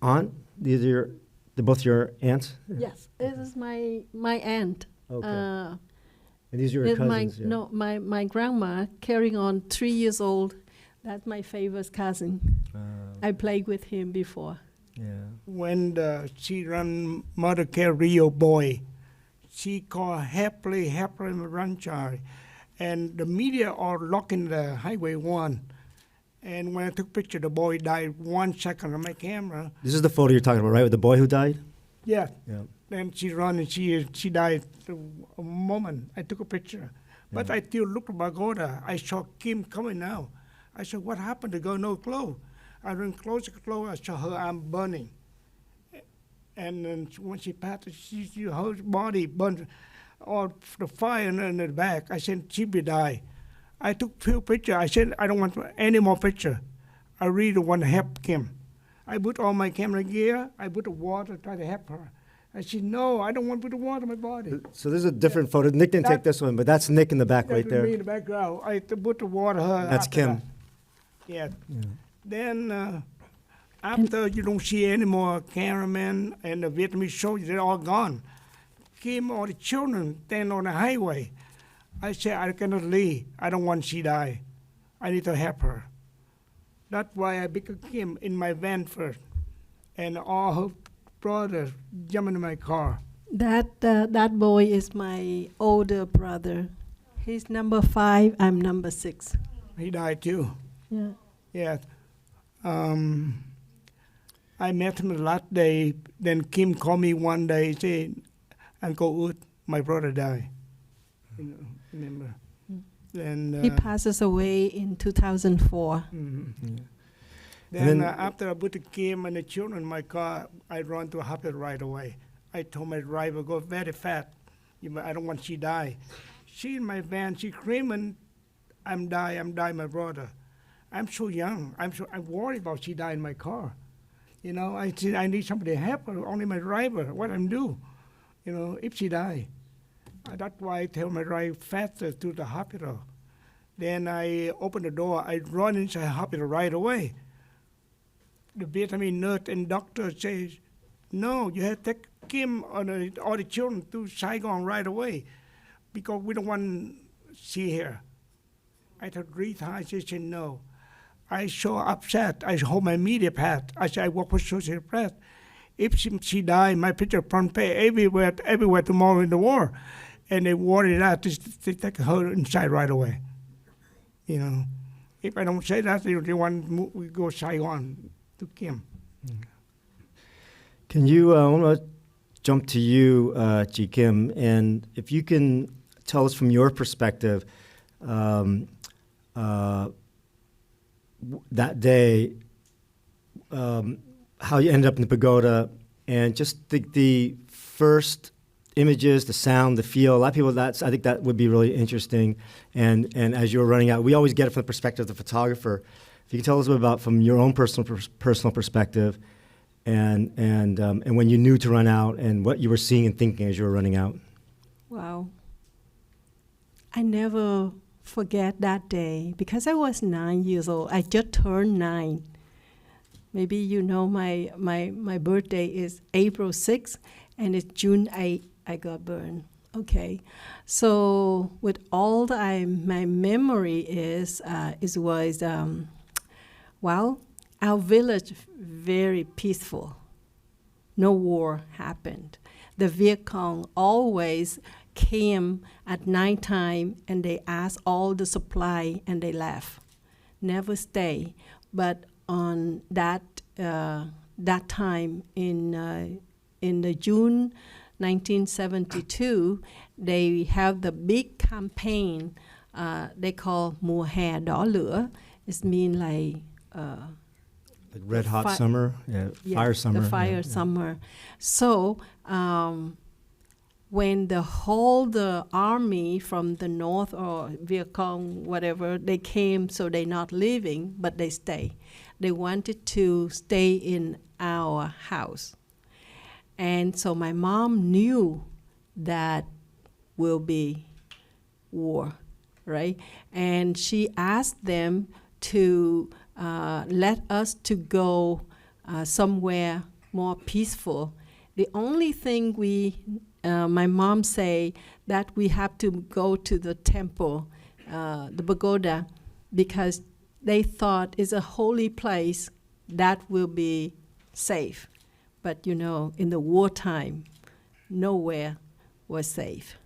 aunt. These are they're both your aunts. Yes, this is my aunt. Okay. Uh, And these are your cousins. Yeah. No, my grandma carrying on 3 years old. That's my favorite cousin. I played with him before. Yeah. When she run mother carry your boy, she called happily run child, and the media are locking the highway 1. And when I took picture, the boy died 1 second on my camera. This is the photo you're talking about, right? With the boy who died. Yeah. Yeah. Then she run and she died a moment. I took a picture, but I still looked at pagoda. I saw Kim coming out. I said, "What happened to go no clothes?" I ran closer. I saw her arm burning, and then when she passed, her body burned, all the fire in the back. I said, "She will die." I took few pictures. I said, "I don't want any more picture. I really want to help Kim." I put all my camera gear. I put the water, try to help her. I said, "No, I don't want to put the water on my body." So this is a different photo. Nick didn't take this one, but that's Nick in the back right That's me there. in the background. I put the water her. That's after Kim. that. Yeah. Then after you don't see any more cameramen and the Vietnamese soldiers, they're all gone. Kim, all the children stand on the highway. I said, "I cannot leave. I don't want she die. I need to help her." That's why I picked Kim in my van first, and all her brothers jump into my car. That boy is my older brother. He's number 5. I'm number 6. He died too. Yeah. Yeah. I met him the last day. Then Kim called me one day, said, "Uncle Ut, my brother died." You know, remember? Then He passes away in 2004. Then then- after I put the Kim and the children in my car, I run to a hospital right away. I told my driver, "Go very fast. I don't want she die." She in my van, she screaming, I'm die, my brother." I'm so young. I'm worried about she die in my car. You know, I said, I need somebody to help her, only my driver. What I'm do? You know, if she die. That's why I tell my driver faster to the hospital. Then I open the door. I run inside the hospital right away. the Vietnamese nurse and doctor says, no, you have to take Kim and all the children to Saigon right away because we don't want to see her. I told 3 times, she said no. I so upset. I hold my media pad. I said, I work for social press. If she died, my picture front page everywhere tomorrow in the war. And they worried that to take her inside right away. You know, if I don't say that, they want we go Saigon to Kim. Can you, I want to jump to you, Ji Kim, and if you can tell us from your perspective, that day, how you ended up in the pagoda, and just the first images, the sound, the feel. A lot of people, I think that would be really interesting. And as you were running out, we always get it from the perspective of the photographer. If you can tell us a bit about from your own personal perspective, and when you knew to run out, and what you were seeing and thinking as you were running out. Wow. I never forget that day because I was 9 years old. I just turned 9. Maybe you know my birthday is April 6th, and it's June 8th I got burned. Okay, so with all my memory is well, our village very peaceful. No war happened. The Viet Cong always came at nighttime and they asked all the supply and they left. Never stay. But on that time in the June 1972, they have the big campaign they call Mùa hè đỏ lửa. It means like red hot summer, fire summer. The fire summer. So when the army from the north or Viet Cong, whatever, they came, so they're not leaving, but they stay. They wanted to stay in our house. And so my mom knew that will be war, right? And she asked them to let us to go somewhere more peaceful. The only thing my mom say that we have to go to the temple, the pagoda, because they thought it's a holy place that will be safe. But you know, in the wartime, nowhere was safe.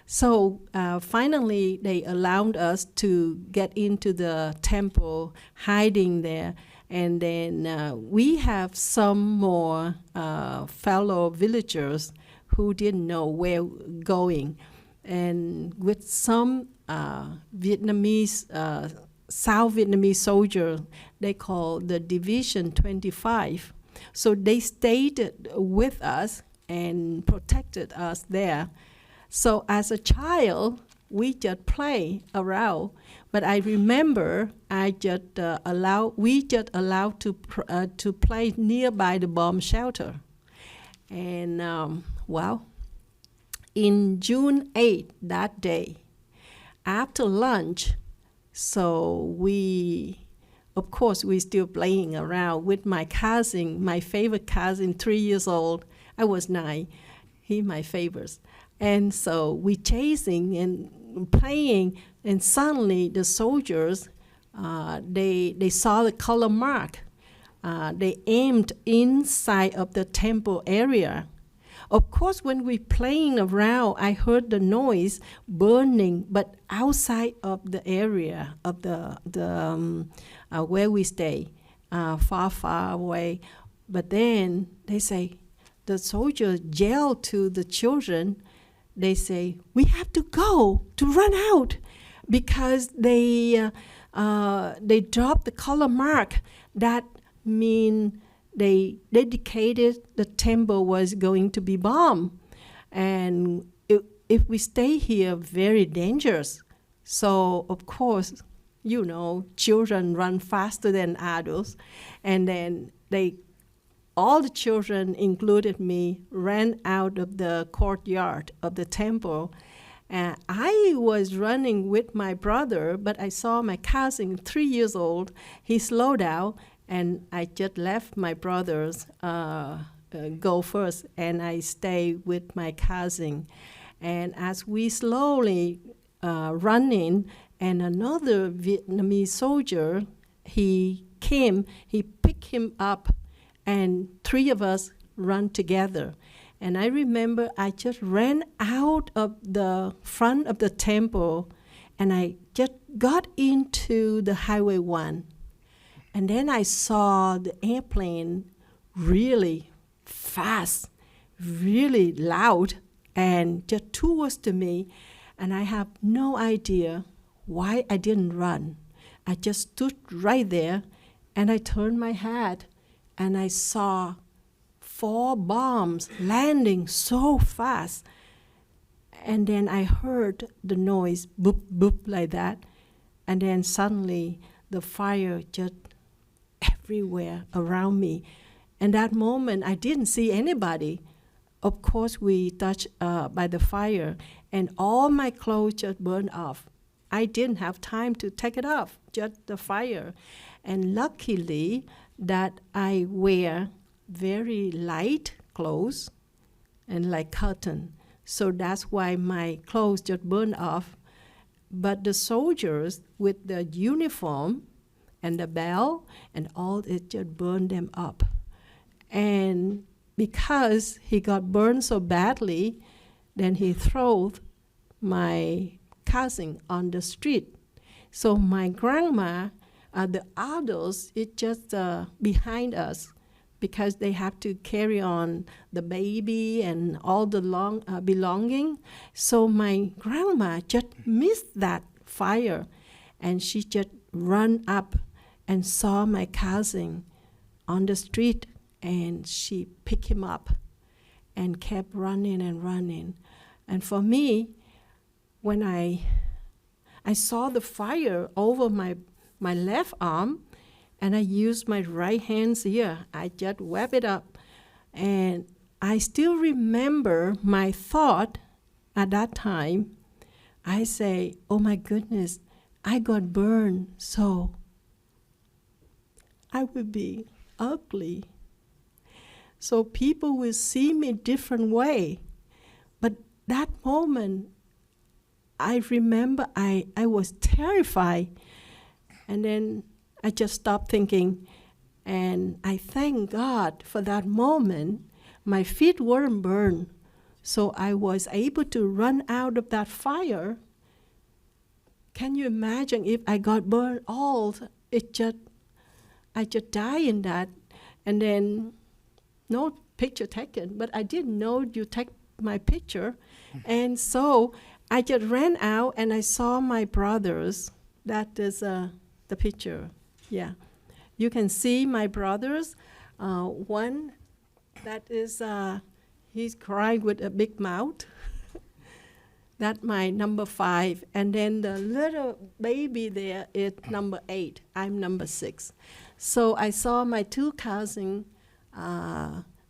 So finally, they allowed us to get into the temple, hiding there. And then we have some more fellow villagers who didn't know where going. And with some Vietnamese, South Vietnamese soldiers, they call the Division 25. So they stayed with us and protected us there. So as a child, we just play around. But I remember we just allowed to play nearby the bomb shelter. And well, in June 8th, that day, after lunch, so of course, we still playing around with my cousin, my favorite cousin, 3 years old. I was 9. He my favorite. And so we chasing and playing, and suddenly the soldiers, they saw the color mark. They aimed inside of the temple area. Of course, when we playing around, I heard the noise burning, but outside of the area of the where we stay, far away. But then they say, the soldiers yell to the children. They say, we have to go, to run out, because they dropped the color mark. That mean they dedicated the temple was going to be bombed. And if we stay here, very dangerous. So, of course, you know, children run faster than adults. And then all the children, included me, ran out of the courtyard of the temple. And I was running with my brother, but I saw my cousin, 3 years old. He slowed down, And I just left my brothers go first, and I stayed with my cousin. And as we slowly running, and another Vietnamese soldier, he came, he picked him up, and three of us run together. And I remember I just ran out of the front of the temple, and I just got into the Highway 1. And then I saw the airplane really fast, really loud, and just towards to me. And I have no idea why I didn't run. I just stood right there, and I turned my head, and I saw 4 bombs landing so fast. And then I heard the noise, boop, boop, like that. And then suddenly the fire just everywhere around me. And that moment, I didn't see anybody. Of course, we touched by the fire, and all my clothes just burned off. I didn't have time to take it off, just the fire. And luckily that I wear very light clothes and like cotton. So that's why my clothes just burned off. But the soldiers with the uniform and the bell and all, it just burned them up. And because he got burned so badly, then he threw my cousin on the street. So my grandma, the adults, it's just behind us because they have to carry on the baby and all the belonging. So my grandma just missed that fire, and she just ran up and saw my cousin on the street, and she picked him up and kept running and running. And for me, when I saw the fire over my left arm, and I used my right hand here, I just wrapped it up. And I still remember my thought at that time. I say, oh my goodness, I got burned, so I will be ugly. So people will see me different way. But that moment, I remember I was terrified. And then I just stopped thinking, and I thank God for that moment. My feet weren't burned, so I was able to run out of that fire. Can you imagine if I got burned all? I just die in that, and then no picture taken. But I didn't know you take my picture, and so I just ran out and I saw my brothers. That is the picture. Yeah, you can see my brothers. One that is he's crying with a big mouth. That's my number 5, and then the little baby there is number 8. I'm number 6. So I saw my 2 cousins.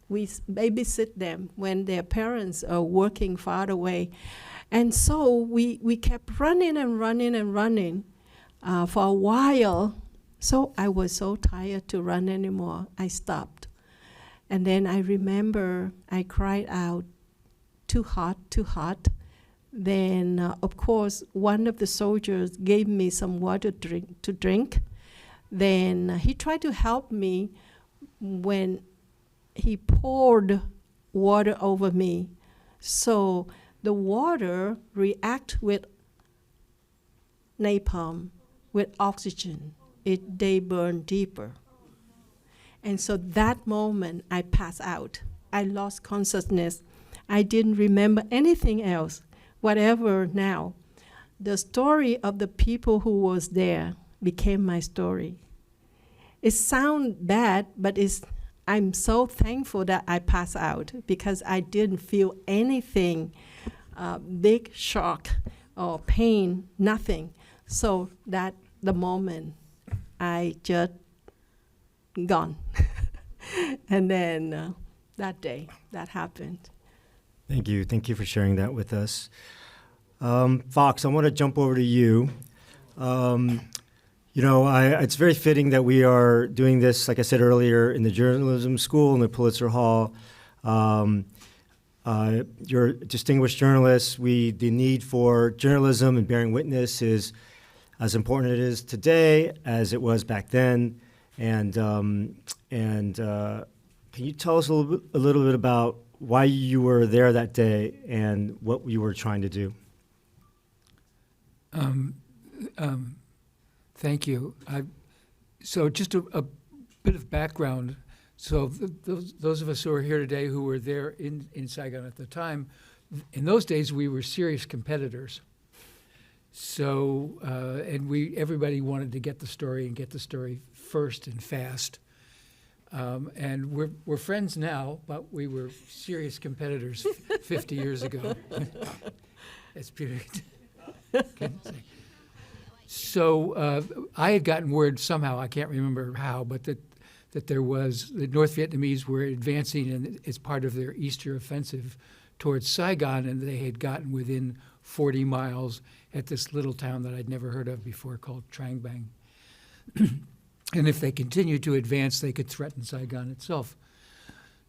We babysit them when their parents are working far away, and so we kept running and running and running for a while. So I was so tired to run anymore. I stopped. And then I remember I cried out, too hot, too hot. Then, of course, one of the soldiers gave me some water to drink. Then he tried to help me when he poured water over me. So the water reacts with napalm, with oxygen. They burn deeper. And so that moment, I passed out. I lost consciousness. I didn't remember anything else, whatever now. The story of the people who was there became my story. It sounds bad, but I'm so thankful that I passed out because I didn't feel anything, big shock or pain, nothing. So that the moment, I just gone. And then that day, that happened. Thank you. Thank you for sharing that with us. Fox, I want to jump over to you. You know, it's very fitting that we are doing this, like I said earlier, in the journalism school in the Pulitzer Hall. You're a distinguished journalist. The need for journalism and bearing witness is as important as it is today as it was back then. And can you tell us a little bit about why you were there that day and what you were trying to do? Thank you. So just a bit of background. So those of us who are here today who were there in Saigon at the time, in those days we were serious competitors. So and everybody wanted to get the story and get the story first and fast. And we're friends now, but we were serious competitors 50 years ago. As Peter can say. So I had gotten word somehow, I can't remember how, but that there was, the North Vietnamese were advancing as part of their Easter offensive towards Saigon, and they had gotten within 40 miles at this little town that I'd never heard of before called Trang Bang. And if they continued to advance, they could threaten Saigon itself.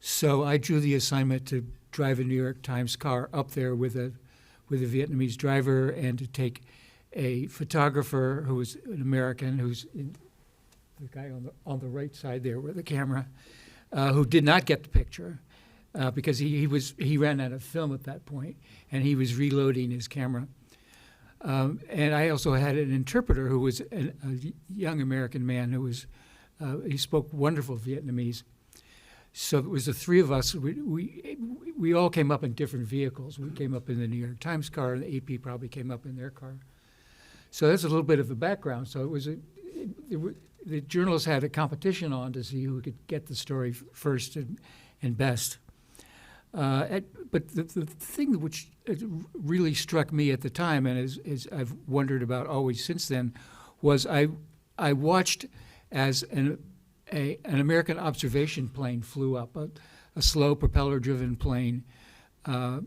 So I drew the assignment to drive a New York Times car up there with a Vietnamese driver and to take a photographer who was an American, who's the guy on the right side there with the camera, who did not get the picture because he ran out of film at that point, and he was reloading his camera. And I also had an interpreter who was a young American man who he spoke wonderful Vietnamese. So it was the three of us. We all came up in different vehicles. We came up in the New York Times car, and the AP probably came up in their car. So that's a little bit of the background. So it was the journalists had a competition on to see who could get the story first and best. But the thing which really struck me at the time, and as I've wondered about always since then, was I watched as an American observation plane flew up, a slow propeller-driven plane, and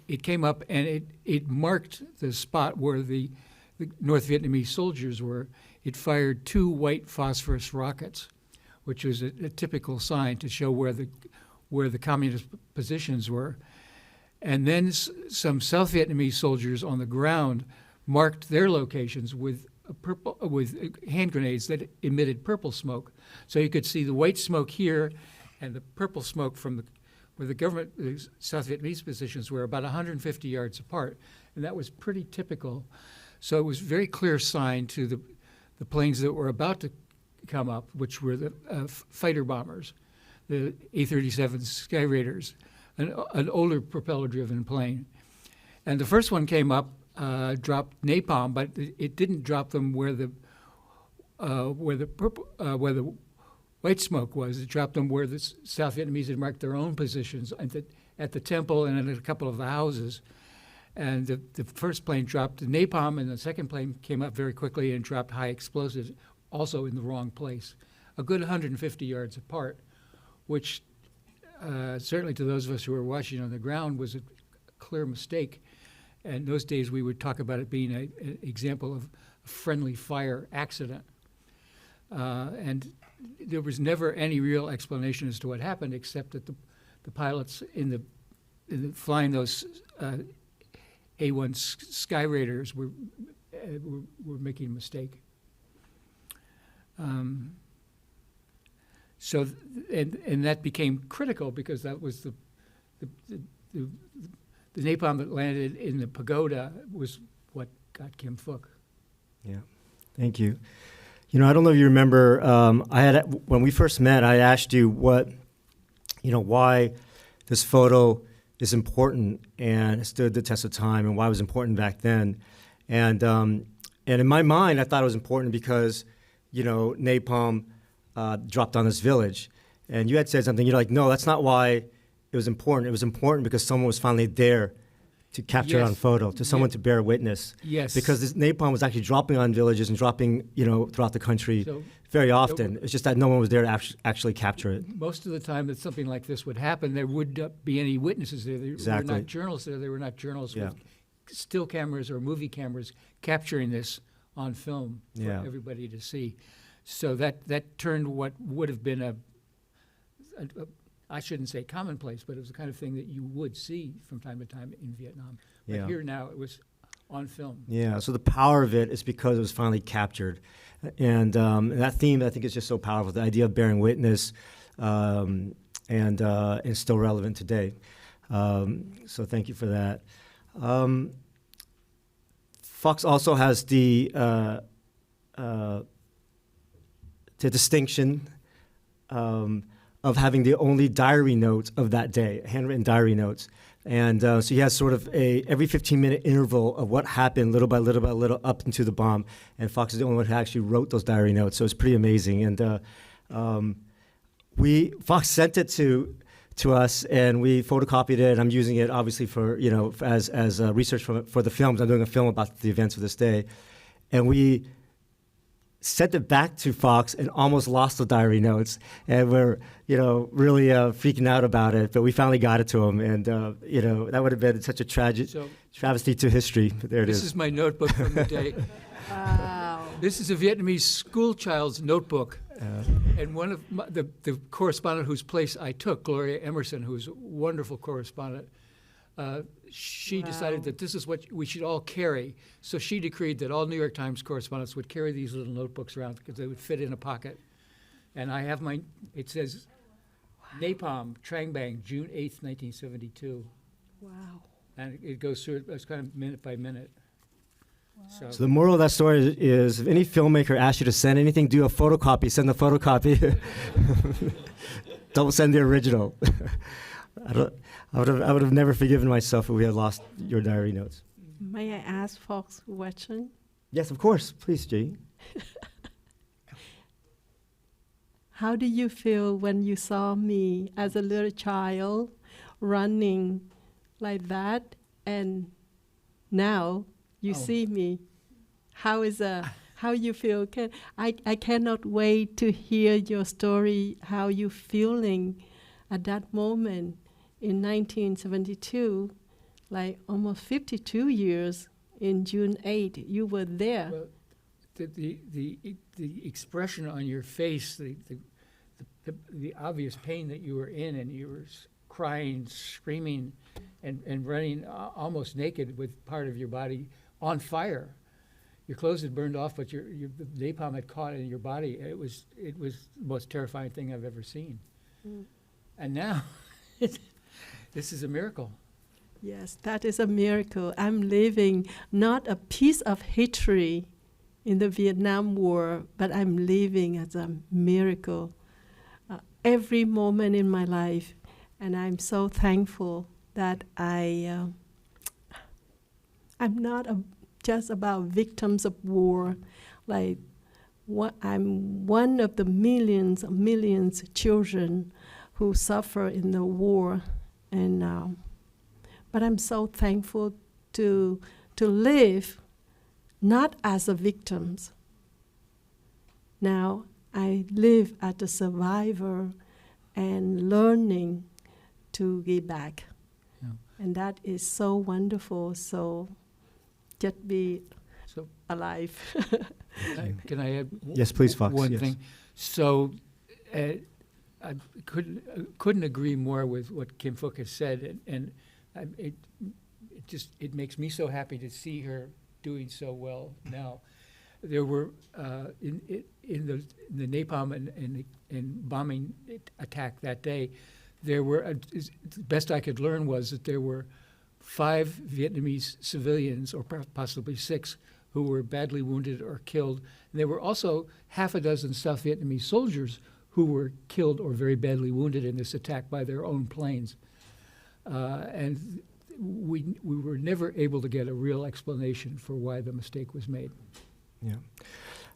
it came up and it marked the spot where the North Vietnamese soldiers were. It fired 2 white phosphorus rockets, which was a typical sign to show where the communist positions were. And then some South Vietnamese soldiers on the ground marked their locations with hand grenades that emitted purple smoke. So you could see the white smoke here and the purple smoke from where the South Vietnamese positions were about 150 yards apart. And that was pretty typical. So it was a very clear sign to the planes that were about to come up, which were the fighter bombers, the A-37 Sky Raiders, an older propeller-driven plane. And the first one came up, dropped napalm, but it didn't drop them where the white smoke was. It dropped them where the South Vietnamese had marked their own positions at the temple and at a couple of the houses. And the first plane dropped the napalm, and the second plane came up very quickly and dropped high explosives, also in the wrong place, a good 150 yards apart, which certainly to those of us who were watching on the ground was a clear mistake. And in those days, we would talk about it being an example of a friendly fire accident. And there was never any real explanation as to what happened, except that the pilots flying those A-1 Sky Raiders were making a mistake. So that became critical because that was the napalm that landed in the pagoda was what got Kim Phuc. Yeah, thank you. You know, I don't know if you remember, when we first met, I asked you why this photo is important and it stood the test of time and why it was important back then. And in my mind, I thought it was important because, napalm dropped on this village. And you had said something, you're like, no, that's not why it was important. It was important because someone was finally there to capture it on photo, to someone to bear witness. Yes. Because this napalm was actually dropping on villages and dropping, throughout the country very often. It's just that no one was there to actually capture it. Most of the time that something like this would happen, there would not be any witnesses there. There were not journalists there. There were not journalists with still cameras or movie cameras capturing this on film for Yeah. everybody to see. So that turned what would have been a I shouldn't say commonplace, but it was the kind of thing that you would see from time to time in Vietnam. But Yeah. here now it was on film. Yeah, so the power of it is because it was finally captured. And that theme, I think, is just so powerful, the idea of bearing witness, and is still relevant today. So thank you for that. Fox also has the distinction of having the only diary notes of that day, handwritten diary notes. And so he has sort of every 15-minute interval of what happened little by little by little up into the bomb. And Fox is the only one who actually wrote those diary notes, so it's pretty amazing. And Fox sent it to us, and we photocopied it. I'm using it obviously for as research for the films. I'm doing a film about the events of this day, and we sent it back to Fox and almost lost the diary notes, and we're really freaking out about it. But we finally got it to him, and that would have been such a tragic travesty to history. But there it is. This is my notebook from the day. Wow. This is a Vietnamese school child's notebook. And one of the correspondent whose place I took, Gloria Emerson, who's a wonderful correspondent, she decided that this is what we should all carry. So she decreed that all New York Times correspondents would carry these little notebooks around because they would fit in a pocket. And I have it says, Napalm, Trang Bang, June 8th, 1972. Wow. And it goes through it, it's kind of minute by minute. So the moral of that story is, if any filmmaker asks you to send anything, do a photocopy. Send the photocopy. Don't send the original. I would have never forgiven myself if we had lost your diary notes. May I ask Fox a question? Yes, of course. Please, G. How do you feel when you saw me as a little child running like that, and now you see me? How you feel? I cannot wait to hear your story, how you feeling at that moment in 1972, like almost 52 years in June 8. You were there. Well, the expression on your face, the obvious pain that you were in, and you were crying, screaming, and running almost naked with part of your body on fire. Your clothes had burned off, but the napalm had caught in your body. It was the most terrifying thing I've ever seen. Mm. And now, this is a miracle. Yes, that is a miracle. I'm living not a piece of history in the Vietnam War, but I'm living as a miracle every moment in my life. And I'm so thankful that I'm not just about victims of war. Like, I'm one of the millions of children who suffer in the war, and but I'm so thankful to live not as a victim. Now I live as a survivor and learning to give back, and that is so wonderful. So just be alive. Can I add Yes, please, Fox. one Yes. thing? So I couldn't agree more with what Kim Phuc has said, and it makes me so happy to see her doing so well now. There were in the napalm and bombing attack that day, there were the best I could learn was that there were 5 Vietnamese civilians, or possibly 6, who were badly wounded or killed. And there were also half a dozen South Vietnamese soldiers who were killed or very badly wounded in this attack by their own planes. And we were never able to get a real explanation for why the mistake was made. Yeah.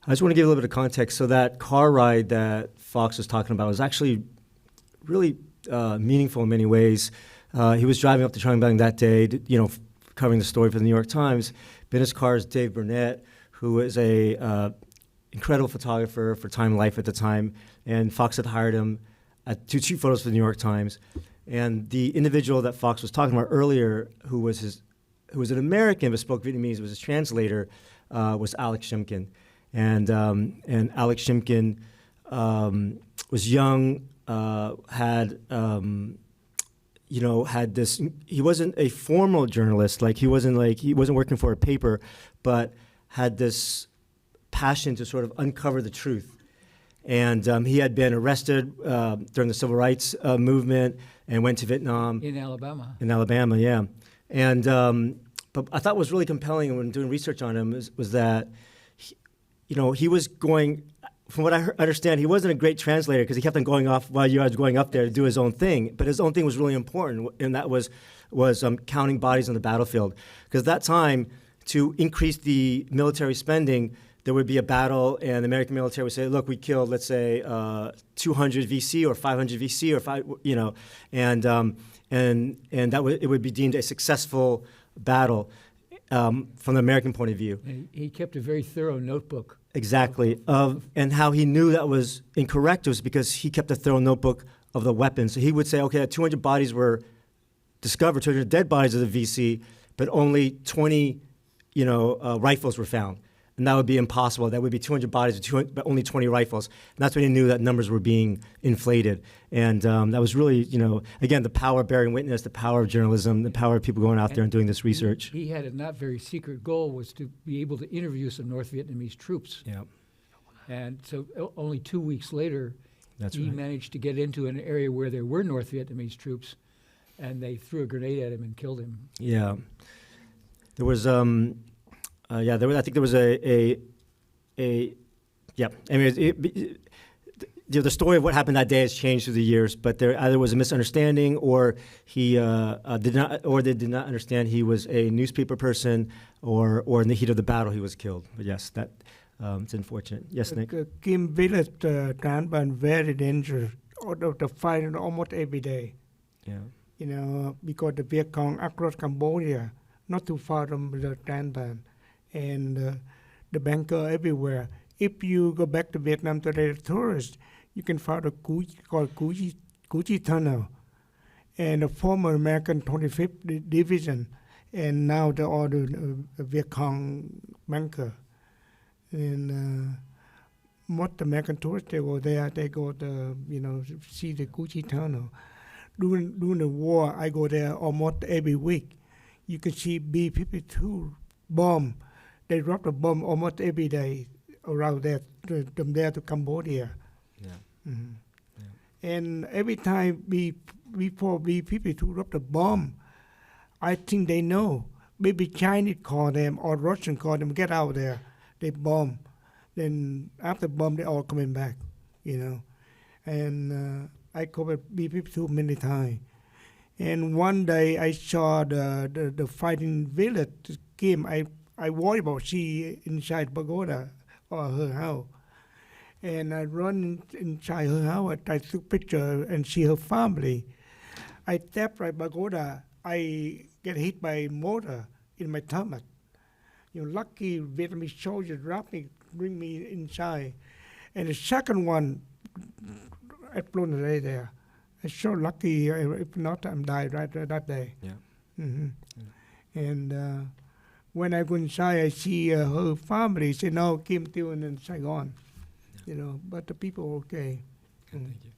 I just want to give a little bit of context. So that car ride that Fox was talking about was actually really meaningful in many ways. He was driving up to Trang Bang that day, covering the story for the New York Times. In his car is Dave Burnett, who was a incredible photographer for Time Life at the time, and Fox had hired him to shoot photos for the New York Times. And the individual that Fox was talking about earlier, who was his who was an American but spoke Vietnamese, was his translator, was Alex Shimkin. And Alex Shimkin was young, had this. He wasn't a formal journalist, he wasn't working for a paper, but had this passion to sort of uncover the truth. And he had been arrested during the civil rights movement and went to Vietnam. In Alabama. In Alabama, yeah. And but I thought what was really compelling when doing research on him was that he was going. From what I understand, he wasn't a great translator because he kept on going off while you guys were going up there to do his own thing. But his own thing was really important, and that was counting bodies on the battlefield. Because at that time, to increase the military spending, there would be a battle, and the American military would say, "Look, we killed, let's say, 200 VC or 500 VC or and that it would be deemed a successful battle from the American point of view." And he kept a very thorough notebook. Exactly, and how he knew that was incorrect was because he kept a thorough notebook of the weapons. So he would say, okay, 200 bodies were discovered, 200 dead bodies of the VC, but only 20, rifles were found. And that would be impossible. That would be 200 bodies, but only 20 rifles. And that's when he knew that numbers were being inflated. And that was really, again, the power of bearing witness, the power of journalism, the power of people going out there and doing this research. He had a not very secret goal, was to be able to interview some North Vietnamese troops. Yeah. And so only 2 weeks later, he right. managed to get into an area where there were North Vietnamese troops, and they threw a grenade at him and killed him. Yeah. There was, I think there was the story of what happened that day has changed through the years, but there either was a misunderstanding or he did not understand he was a newspaper person, or in the heat of the battle he was killed. But yes, that it's unfortunate. Yes, Nick. Kim Village, Trang Bang, very dangerous. The fight almost every day. Yeah. Because the Viet Cong across Cambodia, not too far from the Trang Bang, and the banker everywhere. If you go back to Vietnam today, tourists, you can find a called Coochie Tunnel, and the former American 25th Division, and now the Viet Cong bunker. And most American tourists, they go there, they go to, see the Coochie Tunnel. During the war, I go there almost every week. You can see B-52 bomb. They drop the bomb almost every day around there, from there to Cambodia. Yeah. Mm-hmm. Yeah. And every time before B-52 drop the bomb, I think they know. Maybe Chinese call them or Russian call them, get out there. They bomb. Then after bomb, they all coming back, And I covered B-52 many times. And one day I saw the fighting village Kim. I worry about she inside pagoda or her house. And I run inside her house. I took picture and see her family. I tap right pagoda. I get hit by mortar in my stomach. Lucky Vietnamese soldier dropped me, bring me inside. And the second one exploded right there. I'm so lucky. If not, I'm died right that day. Yeah. Mm-hmm. Yeah. And when I go inside, I see her family. Say, no, Kim still in Saigon. Yeah. But the people are okay. Thank you.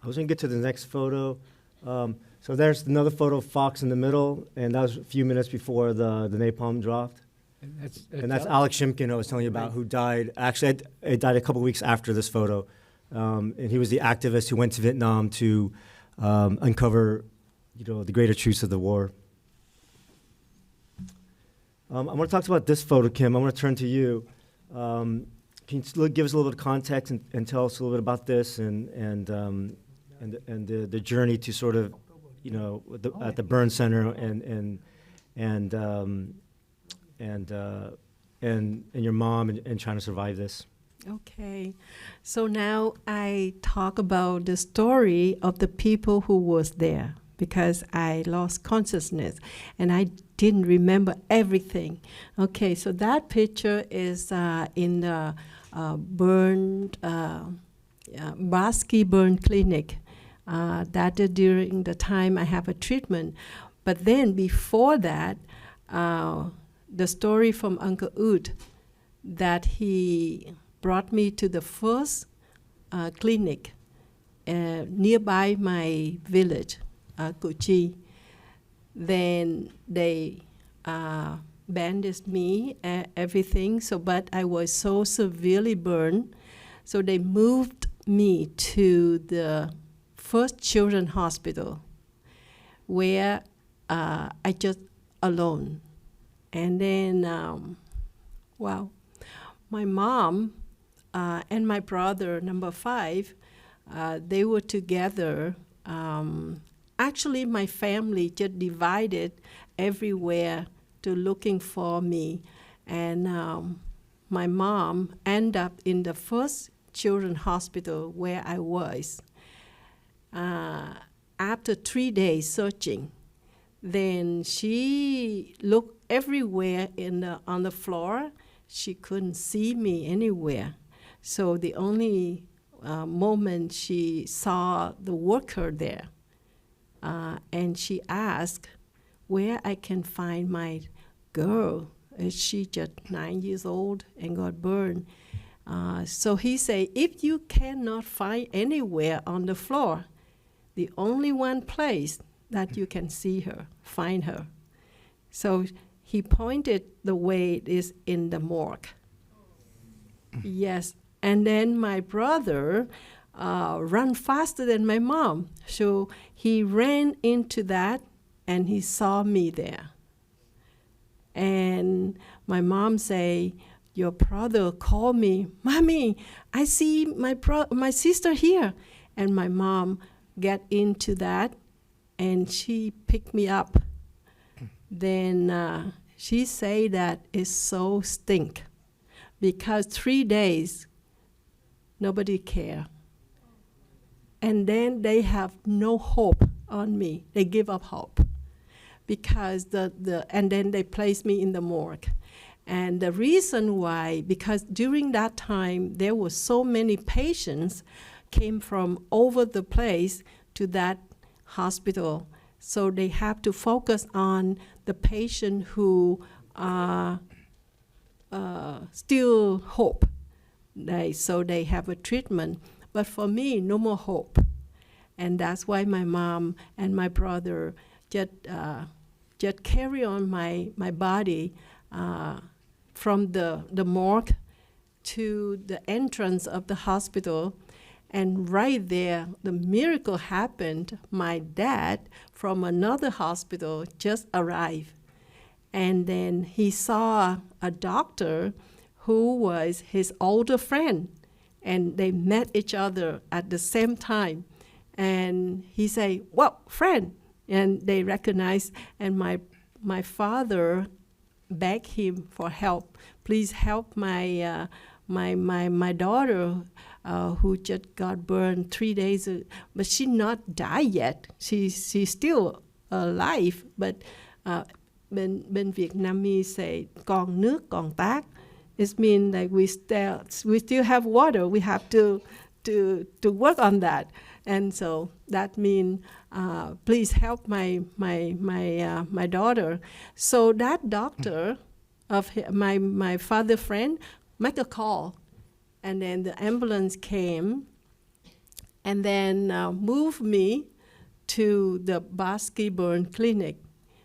I was going to get to the next photo. So there's another photo of Fox in the middle, and that was a few minutes before the napalm dropped. And that's Alex Shimkin I was telling you about, who died. Actually, it died a couple weeks after this photo. And he was the activist who went to Vietnam to uncover, the greater truths of the war. I want to talk about this photo, Kim. I want to turn to you. Can you give us a little bit of context and tell us a little bit about this and the journey to sort of, at the Burn Center and your mom and trying to survive this. Okay, so now I talk about the story of the people who was there, because I lost consciousness and I didn't remember everything. Okay, so that picture is in the Basky Burn Clinic. That is during the time I have a treatment. But then before that, the story from Uncle Oud that he brought me to the first clinic nearby my village, Kuchi. Then they bandaged me, everything. So, but I was so severely burned, so they moved me to the first children's hospital, where I just alone. And then, my mom and my brother, number 5, they were together. Actually, my family just divided everywhere to looking for me. And my mom ended up in the first children's hospital where I was. After 3 days searching, then she looked everywhere on the floor. She couldn't see me anywhere. So the only moment she saw the worker there, and she asked where I can find my girl. She just 9 years old and got burned. So he said, if you cannot find anywhere on the floor, the only one place that you can see her, find her. So he pointed the way is in the morgue. Yes, and then my brother ran faster than my mom. So he ran into that and he saw me there. And my mom say, your brother called me, Mommy, I see my sister here. And my mom get into that and she picked me up. Then she say that it's so stink because 3 days nobody care. And then they have no hope on me. They give up hope because and then they place me in the morgue. And the reason why, because during that time there were so many patients came from over the place to that hospital. So they have to focus on the patient who still hope. So they have a treatment. But for me, no more hope. And that's why my mom and my brother just carry on my body from the morgue to the entrance of the hospital. And right there, the miracle happened. My dad from another hospital just arrived. And then he saw a doctor who was his older friend. And they met each other at the same time. And he said, well, friend. And they recognized, and my father begged him for help. Please help my daughter who just got burned 3 days, but she not died yet. She's still alive, but bên Vietnamese say còn nước còn tát. It means like we still have water. We have to work on that, and so that means please help my daughter. So that doctor of my father friend make a call. And then the ambulance came and then moved me to the Basque Burn Clinic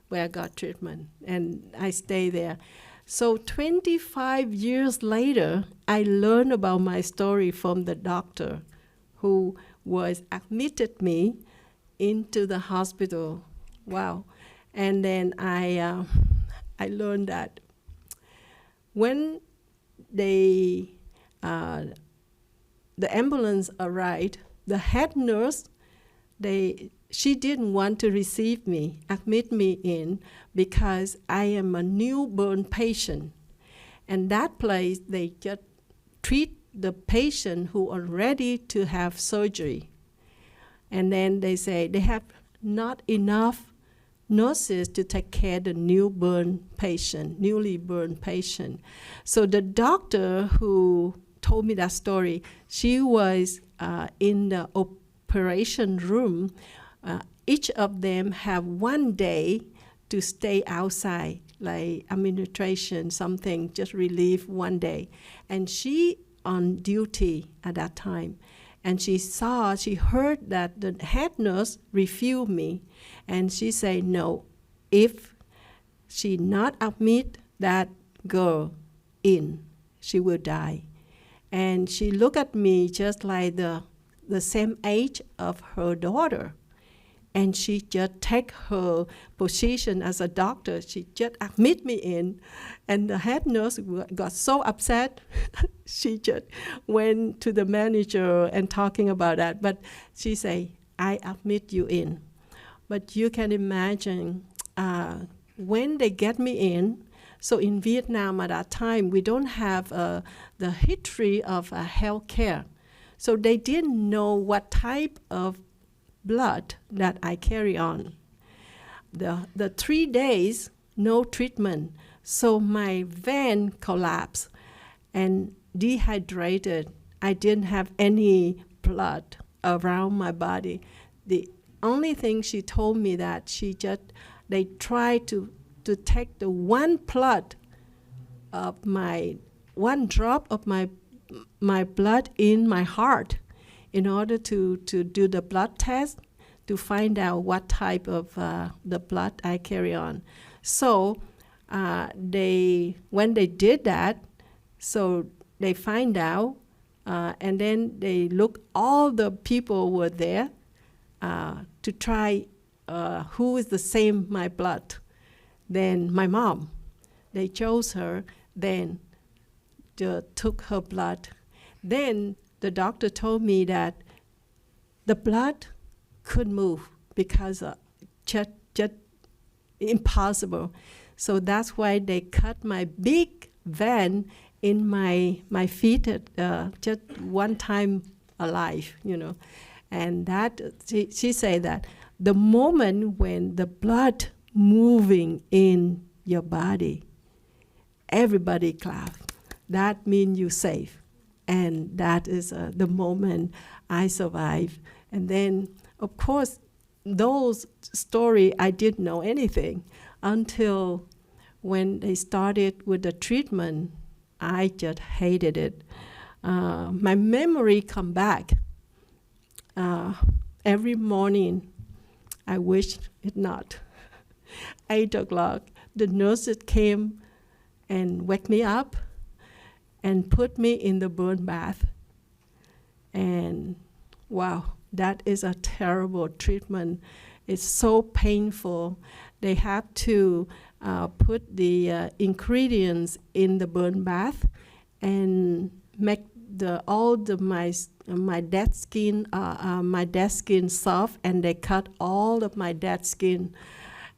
where I got treatment. And I stayed there. So 25 years later, I learned about my story from the doctor who was admitted me into the hospital. Wow. And then I learned that when the ambulance arrived, the head nurse, she didn't want to receive me, admit me in, because I am a newborn patient. And that place, they just treat the patient who are ready to have surgery. And then they say they have not enough nurses to take care of the newly burned patient. So the doctor who told me that story, she was in the operation room. Each of them have 1 day to stay outside like administration, something, just relief one day. And she on duty at that time. And she heard that the head nurse refused me. And she said, no, if she not admit that girl in, she will die. And she looked at me just like the same age of her daughter. And she just take her position as a doctor. She just admit me in. And the head nurse got so upset. She just went to the manager and talking about that. But she say, I admit you in. But you can imagine when they get me in, so in Vietnam at that time, we don't have the history of health care. So they didn't know what type of blood that I carry on. The 3 days, no treatment. So my vein collapsed and dehydrated. I didn't have any blood around my body. The only thing she told me that they tried to take the one drop of my blood in my heart in order to do the blood test to find out what type of the blood I carry on. So when they did that, so they find out, and then they look, all the people were there to try who is the same my blood. Then my mom, they chose her, then took her blood. Then the doctor told me that the blood could move because just impossible. So that's why they cut my big vein in my feet just one time alive, And that she said that the moment when the blood moving in your body, everybody clap. That means you're safe. And that is the moment I survived. And then, of course, those stories, I didn't know anything until when they started with the treatment. I just hated it. My memory come back. Every morning, I wished it not. 8 o'clock, the nurses came and wake me up and put me in the burn bath. And wow, that is a terrible treatment. It's so painful. They have to put the ingredients in the burn bath and make my dead skin soft, and they cut all of my dead skin.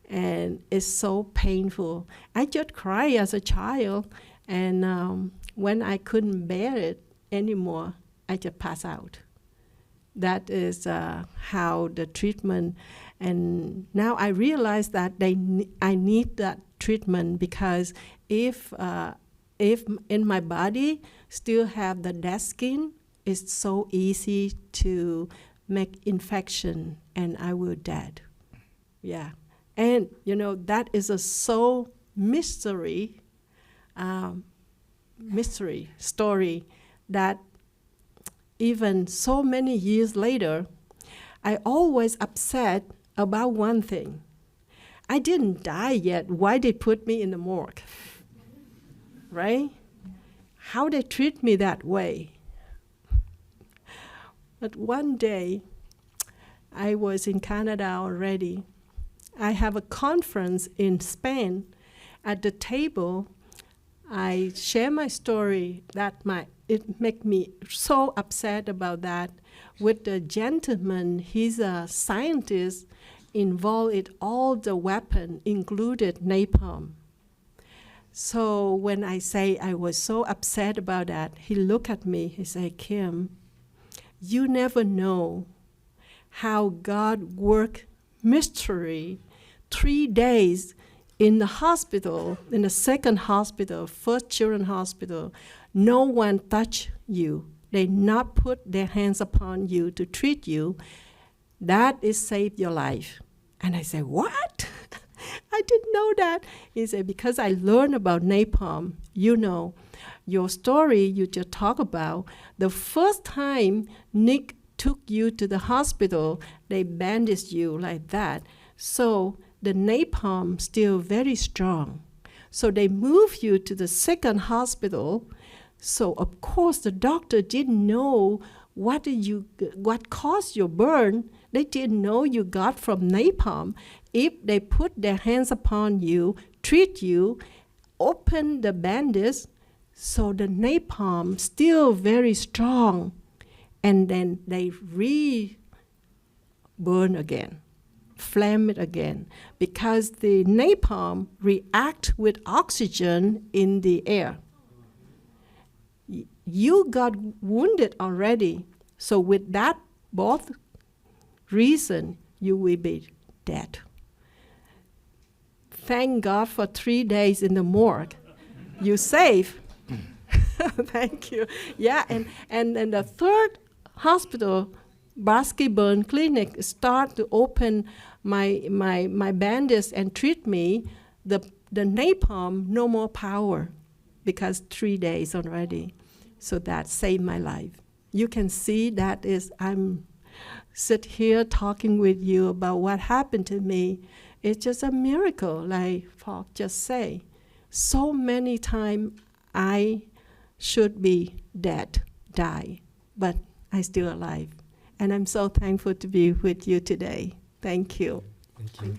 And it's so painful. I just cried as a child, and when I couldn't bear it anymore, I just passed out. That is how the treatment, and now I realize that I need that treatment, because if in my body still have the dead skin, it's so easy to make infection, and I will dead. Yeah. And, that is a mystery story that even so many years later, I always upset about one thing. I didn't die yet. Why they put me in the morgue? Right? How they treat me that way? But one day, I was in Canada already. I have a conference in Spain. At the table, I share my story it made me so upset about that with the gentleman. He's a scientist involved in all the weapons, included napalm. So when I say I was so upset about that, he looked at me, he said, Kim, you never know how God worked mystery 3 days in the hospital, in the second hospital, first children's hospital. No one touched you. They not put their hands upon you to treat you. That is saved your life. And I said, what? I didn't know that. He said, because I learned about napalm, your story you just talk about, the first time Nick took you to the hospital, they bandaged you like that. So the napalm still very strong. So they moved you to the second hospital. So of course the doctor didn't know what caused your burn. They didn't know you got from napalm. If they put their hands upon you, treat you, open the bandage, so the napalm still very strong, and then they burn again, flame it again, because the napalm react with oxygen in the air. You got wounded already, so with that both reason, you will be dead. Thank God for 3 days in the morgue. You safe. Thank you. Yeah, and the third hospital, Basky Burn Clinic, start to open my bandage and treat me. The napalm, no more power, because 3 days already. So that saved my life. You can see that is, I'm sit here talking with you about what happened to me. It's just a miracle, like Phuc just say. So many times I should be dead, die, but I still alive. And I'm so thankful to be with you today. Thank you. Thank you.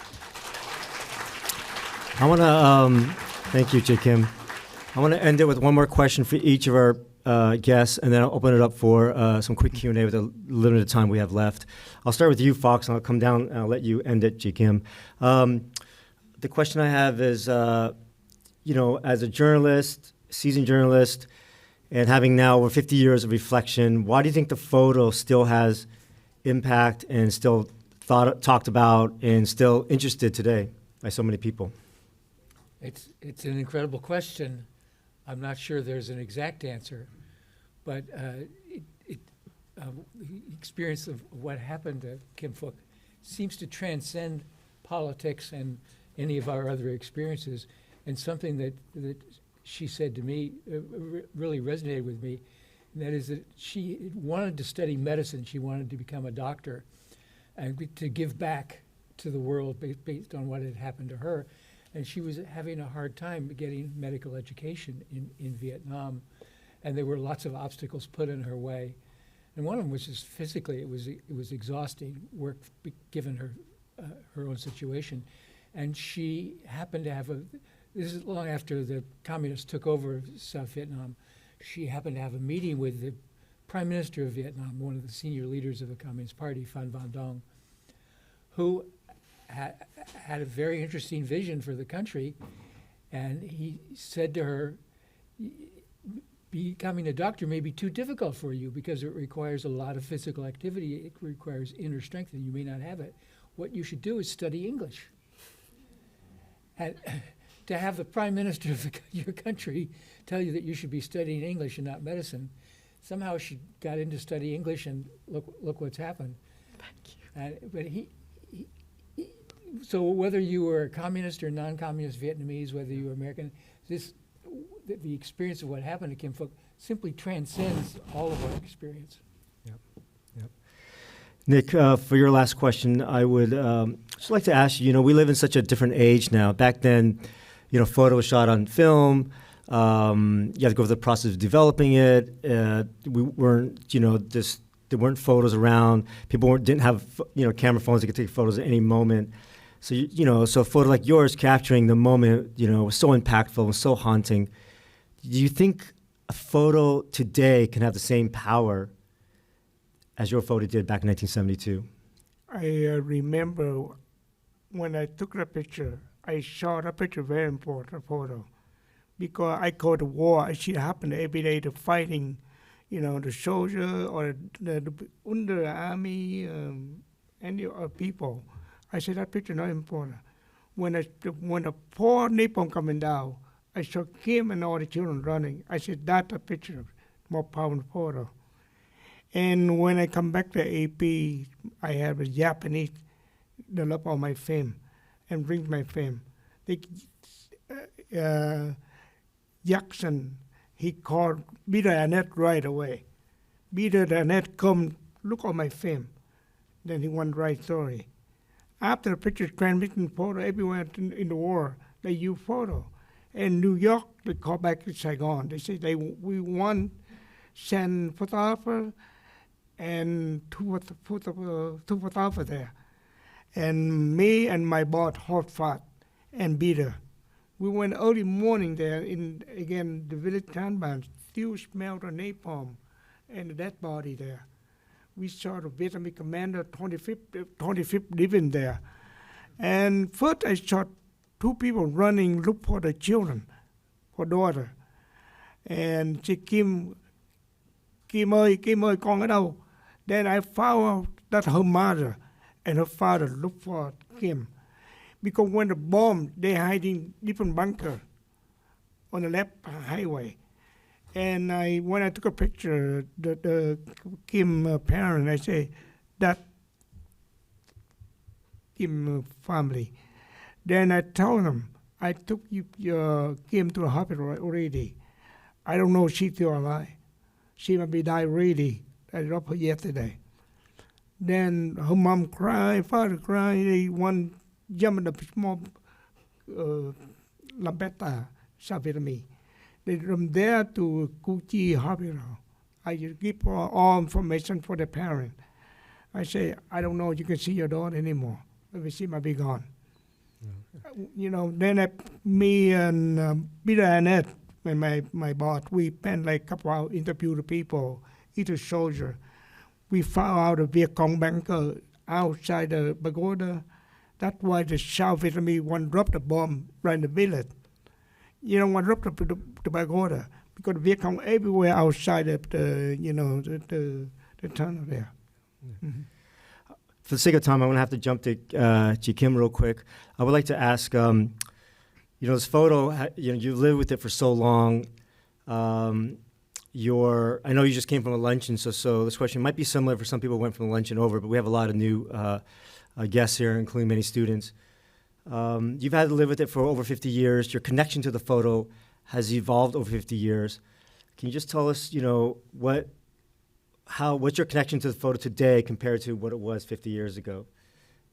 I want to, thank you, J. Kim. I want to end it with one more question for each of our guests, and then I'll open it up for some quick Q&A with the limited time we have left. I'll start with you, Phuc, and I'll come down and I'll let you end it, J. Kim. The question I have is, as a journalist, seasoned journalist, and having now over 50 years of reflection, why do you think the photo still has impact and still talked about and still interested today by so many people? It's an incredible question. I'm not sure there's an exact answer, but the experience of what happened to Kim Phuc seems to transcend politics and any of our other experiences, and something that she said to me really resonated with me, and that is that she wanted to study medicine. She wanted to become a doctor and to give back to the world based on what had happened to her. And she was having a hard time getting medical education in Vietnam. And there were lots of obstacles put in her way. And one of them was just physically, it was exhausting work given her her own situation. And she happened to have this is long after the communists took over South Vietnam, she happened to have a meeting with the Prime Minister of Vietnam, one of the senior leaders of the Communist Party, Phan Van Dong, who had a very interesting vision for the country, and he said to her, becoming a doctor may be too difficult for you because it requires a lot of physical activity, it requires inner strength, and you may not have it. What you should do is study English. And to have the Prime Minister of your country tell you that you should be studying English and not medicine, somehow she got into study English, and look what's happened. Thank you. But so whether you were a communist or non-communist Vietnamese, whether you were American, the experience of what happened to Kim Phuc simply transcends all of our experience. Yep. Nick, for your last question, I would just like to ask you, we live in such a different age now. Back then, photo was shot on film. You had to go through the process of developing it. We weren't, there weren't photos around. People didn't have, camera phones that could take photos at any moment. So, so a photo like yours capturing the moment, was so impactful and so haunting. Do you think a photo today can have the same power as your photo did back in 1972? I remember when I took the picture, I shot a picture, very important photo, because I go to war. I see it happen every day, the fighting, the soldier or the under army, any people. I said that picture not important. When the poor napalm coming down, I saw Kim and all the children running. I said that's a picture, more powerful photo. And when I come back to AP, I have a Japanese develop all my film and bring my film. Jackson, he called Peter Annette right away. Peter Annette come look at my film. Then he went right story. After the picture transmitting photo everywhere in the world, they use photo. In New York, they call back to Saigon. They say we want send photographer and two photographers there. And me and my boss, Hot Fat, and Peter. We went early morning there the village Trang Bang, still smell the napalm and the dead body there. We saw the Vietnamese commander 25th living there. And first I saw two people running, look for the children, for daughter. And she Kim ơi, con ở đâu? Then I found out that her mother and her father looked for Kim. Because when the bomb, they hiding different bunker on the left highway. And when I took a picture, the Kim parent, I say, that Kim family. Then I told them, I took your Kim to the hospital already. I don't know if she's still alive. She might be died already. I dropped her yesterday. Then her mom cried, father cried. They one jump in the small Lampeter, South Vietnamese. They from there to Cu Chi Hospital. I just give all information for the parent. I say, I don't know, you can see your daughter anymore. Let me see, might be gone. Then me and Peter Annette, and my boss, we spent like a couple hours interview the people, each soldier. We found out a Viet Cong bunker outside the pagoda. That's why the South Vietnamese one dropped the bomb right in the village. One dropped the pagoda because the Viet Cong everywhere outside of the tunnel there. Mm-hmm. For the sake of time, I'm going to have to jump to Kim real quick. I would like to ask, this photo, you've lived with it for so long. I know you just came from a luncheon, so this question might be similar for some people who went from the luncheon over, but we have a lot of new guests here, including many students. You've had to live with it for over 50 years. Your connection to the photo has evolved over 50 years. Can you just tell us, what's your connection to the photo today compared to what it was 50 years ago?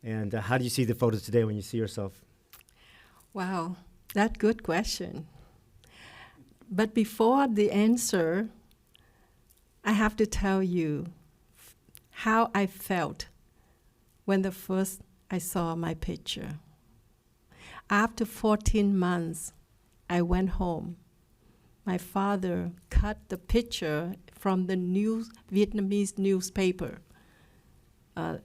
And how do you see the photo today when you see yourself? Wow, that's a good question. But before the answer, I have to tell you how I felt when the first I saw my picture. After 14 months, I went home. My father cut the picture from the Vietnamese newspaper, a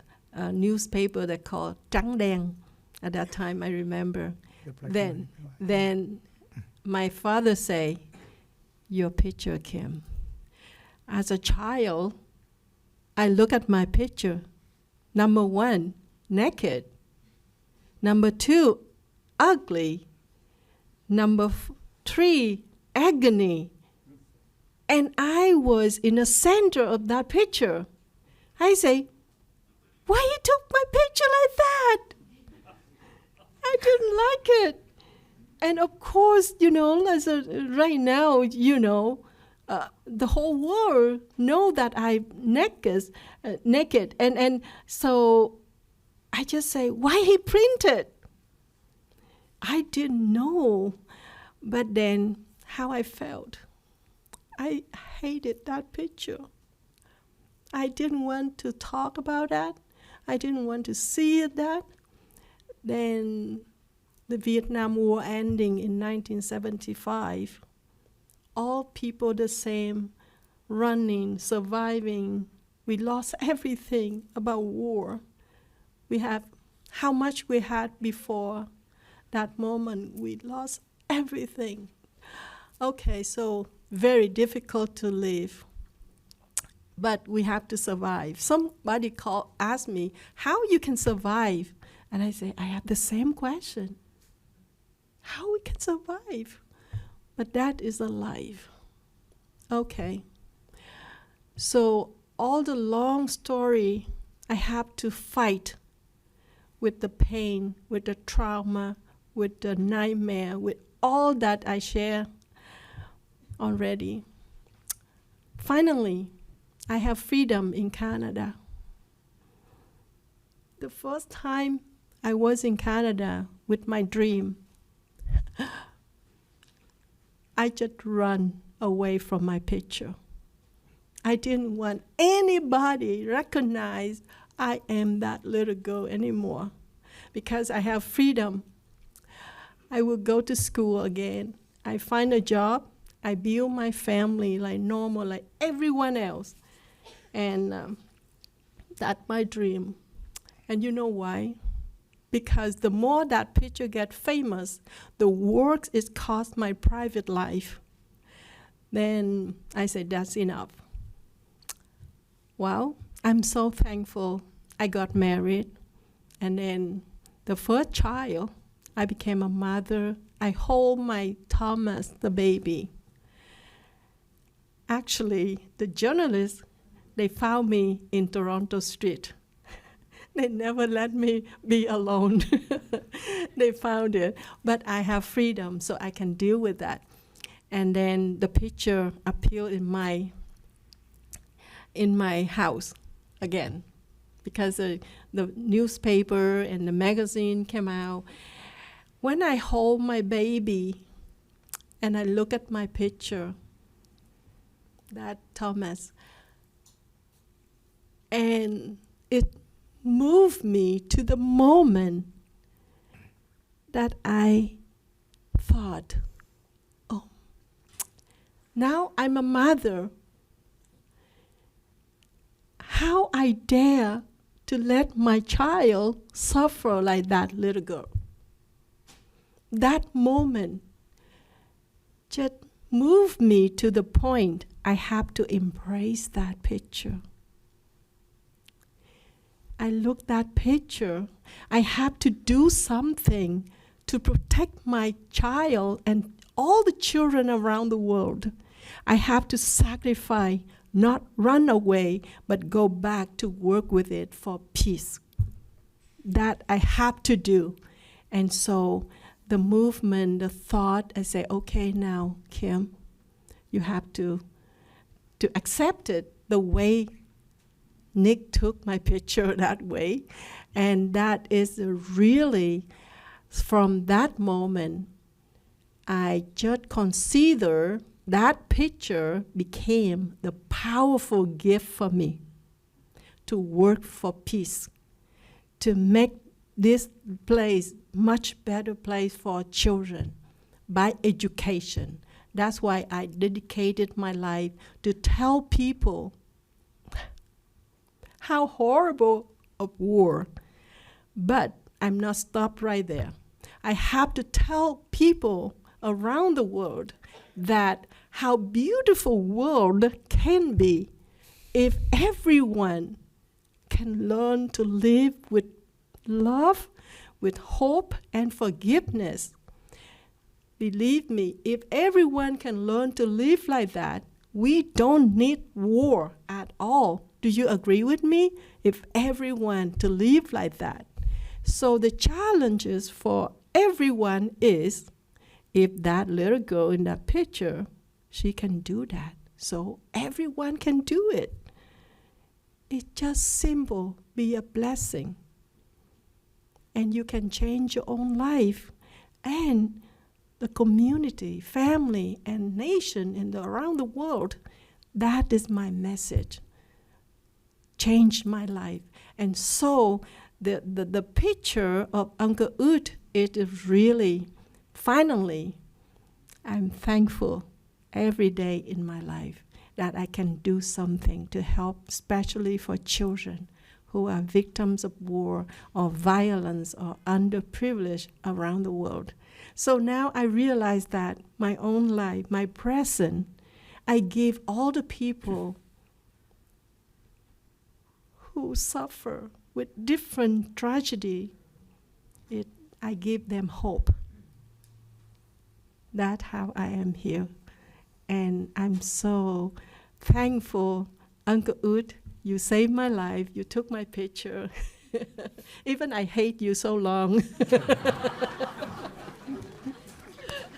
newspaper they called Trang Bang. At that time, I remember. Then my father say, "Your picture, Kim." As a child, I look at my picture. Number one, naked. Number two, ugly. Number three, agony. And I was in the center of that picture. I say, why you took my picture like that? I didn't like it. And of course, right now, the whole world know that I'm naked. And so I just say, why he printed? I didn't know. But then how I felt. I hated that picture. I didn't want to talk about that. I didn't want to see that. Then the Vietnam War ending in 1975, all people the same, running, surviving. We lost everything about war. We have how much we had before that moment. We lost everything. Okay, so very difficult to live. But we have to survive. Somebody asked me, how you can survive? And I say, I have the same question. How we can survive? But that is a life. Okay. So all the long story, I have to fight with the pain, with the trauma, with the nightmare, with all that I share already. Finally, I have freedom in Canada. The first time I was in Canada with my dream, I just ran away from my picture. I didn't want anybody recognize I am that little girl anymore because I have freedom. I will go to school again. I find a job. I build my family like normal, like everyone else. And that's my dream. And you know why? Because the more that picture gets famous, the worse it costs my private life. Then I said, that's enough. Well, I'm so thankful I got married. And then the first child, I became a mother. I hold my Thomas, the baby. Actually, the journalists, they found me in Toronto Street. They never let me be alone. They found it. But I have freedom, so I can deal with that. And then the picture appeared in my house again, because the newspaper and the magazine came out. When I hold my baby and I look at my picture, that Thomas, and it moved me to the moment that I thought, oh, now I'm a mother. How I dare to let my child suffer like that little girl? That moment just moved me to the point I have to embrace that picture. I look at that picture, I have to do something to protect my child and all the children around the world. I have to sacrifice, not run away, but go back to work with it for peace. That I have to do. And so the movement, the thought, I say, okay, now, Kim, you have to accept it the way Nick took my picture that way. And that is really, from that moment, I just consider that picture became the powerful gift for me to work for peace, to make this place much better place for children by education. That's why I dedicated my life to tell people how horrible of war. But I'm not stopped right there. I have to tell people around the world that how beautiful world can be if everyone can learn to live with love, with hope and forgiveness. Believe me, if everyone can learn to live like that, we don't need war at all. Do you agree with me? If everyone to live like that. So the challenges for everyone is, if that little girl in that picture, she can do that. So everyone can do it. It's just simple, be a blessing. And you can change your own life and the community, family, and nation and around the world. That is my message. Changed my life. And so the picture of Uncle Ut, it is really, finally, I'm thankful every day in my life that I can do something to help, especially for children who are victims of war or violence or underprivileged around the world. So now I realize that my own life, my present, I give all the people who suffer with different tragedy, I give them hope. That's how I am here. And I'm so thankful, Uncle Ut, you saved my life, you took my picture. Even I hate you so long.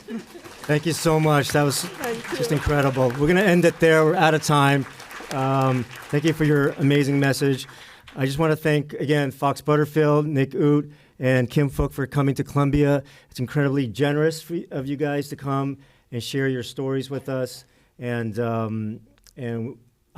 Thank you so much. That was Thank just you. incredible. We're going to end it there. We're out of time. Thank you for your amazing message. I just want to thank, again, Fox Butterfield, Nick Oot, and Kim Phuc for coming to Columbia. It's incredibly generous of you guys to come and share your stories with us. And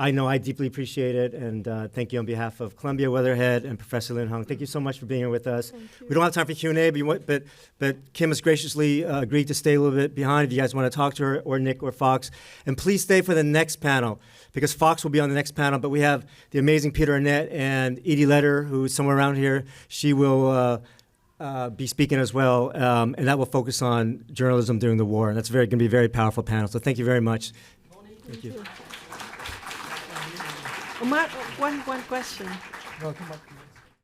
I know I deeply appreciate it. And thank you on behalf of Columbia, Weatherhead, and Professor Lin Hung. Thank you so much for being here with us. We don't have time for Q&A, but Kim has graciously agreed to stay a little bit behind if you guys want to talk to her, or Nick, or Fox. And please stay for the next panel, because Fox will be on the next panel. But we have the amazing Peter Arnett and Edie Letter, who's somewhere around here. She will be speaking as well, and that will focus on journalism during the war. And that's going to be a very powerful panel. So thank you very much. Thank you. Mark, one question. No, come up.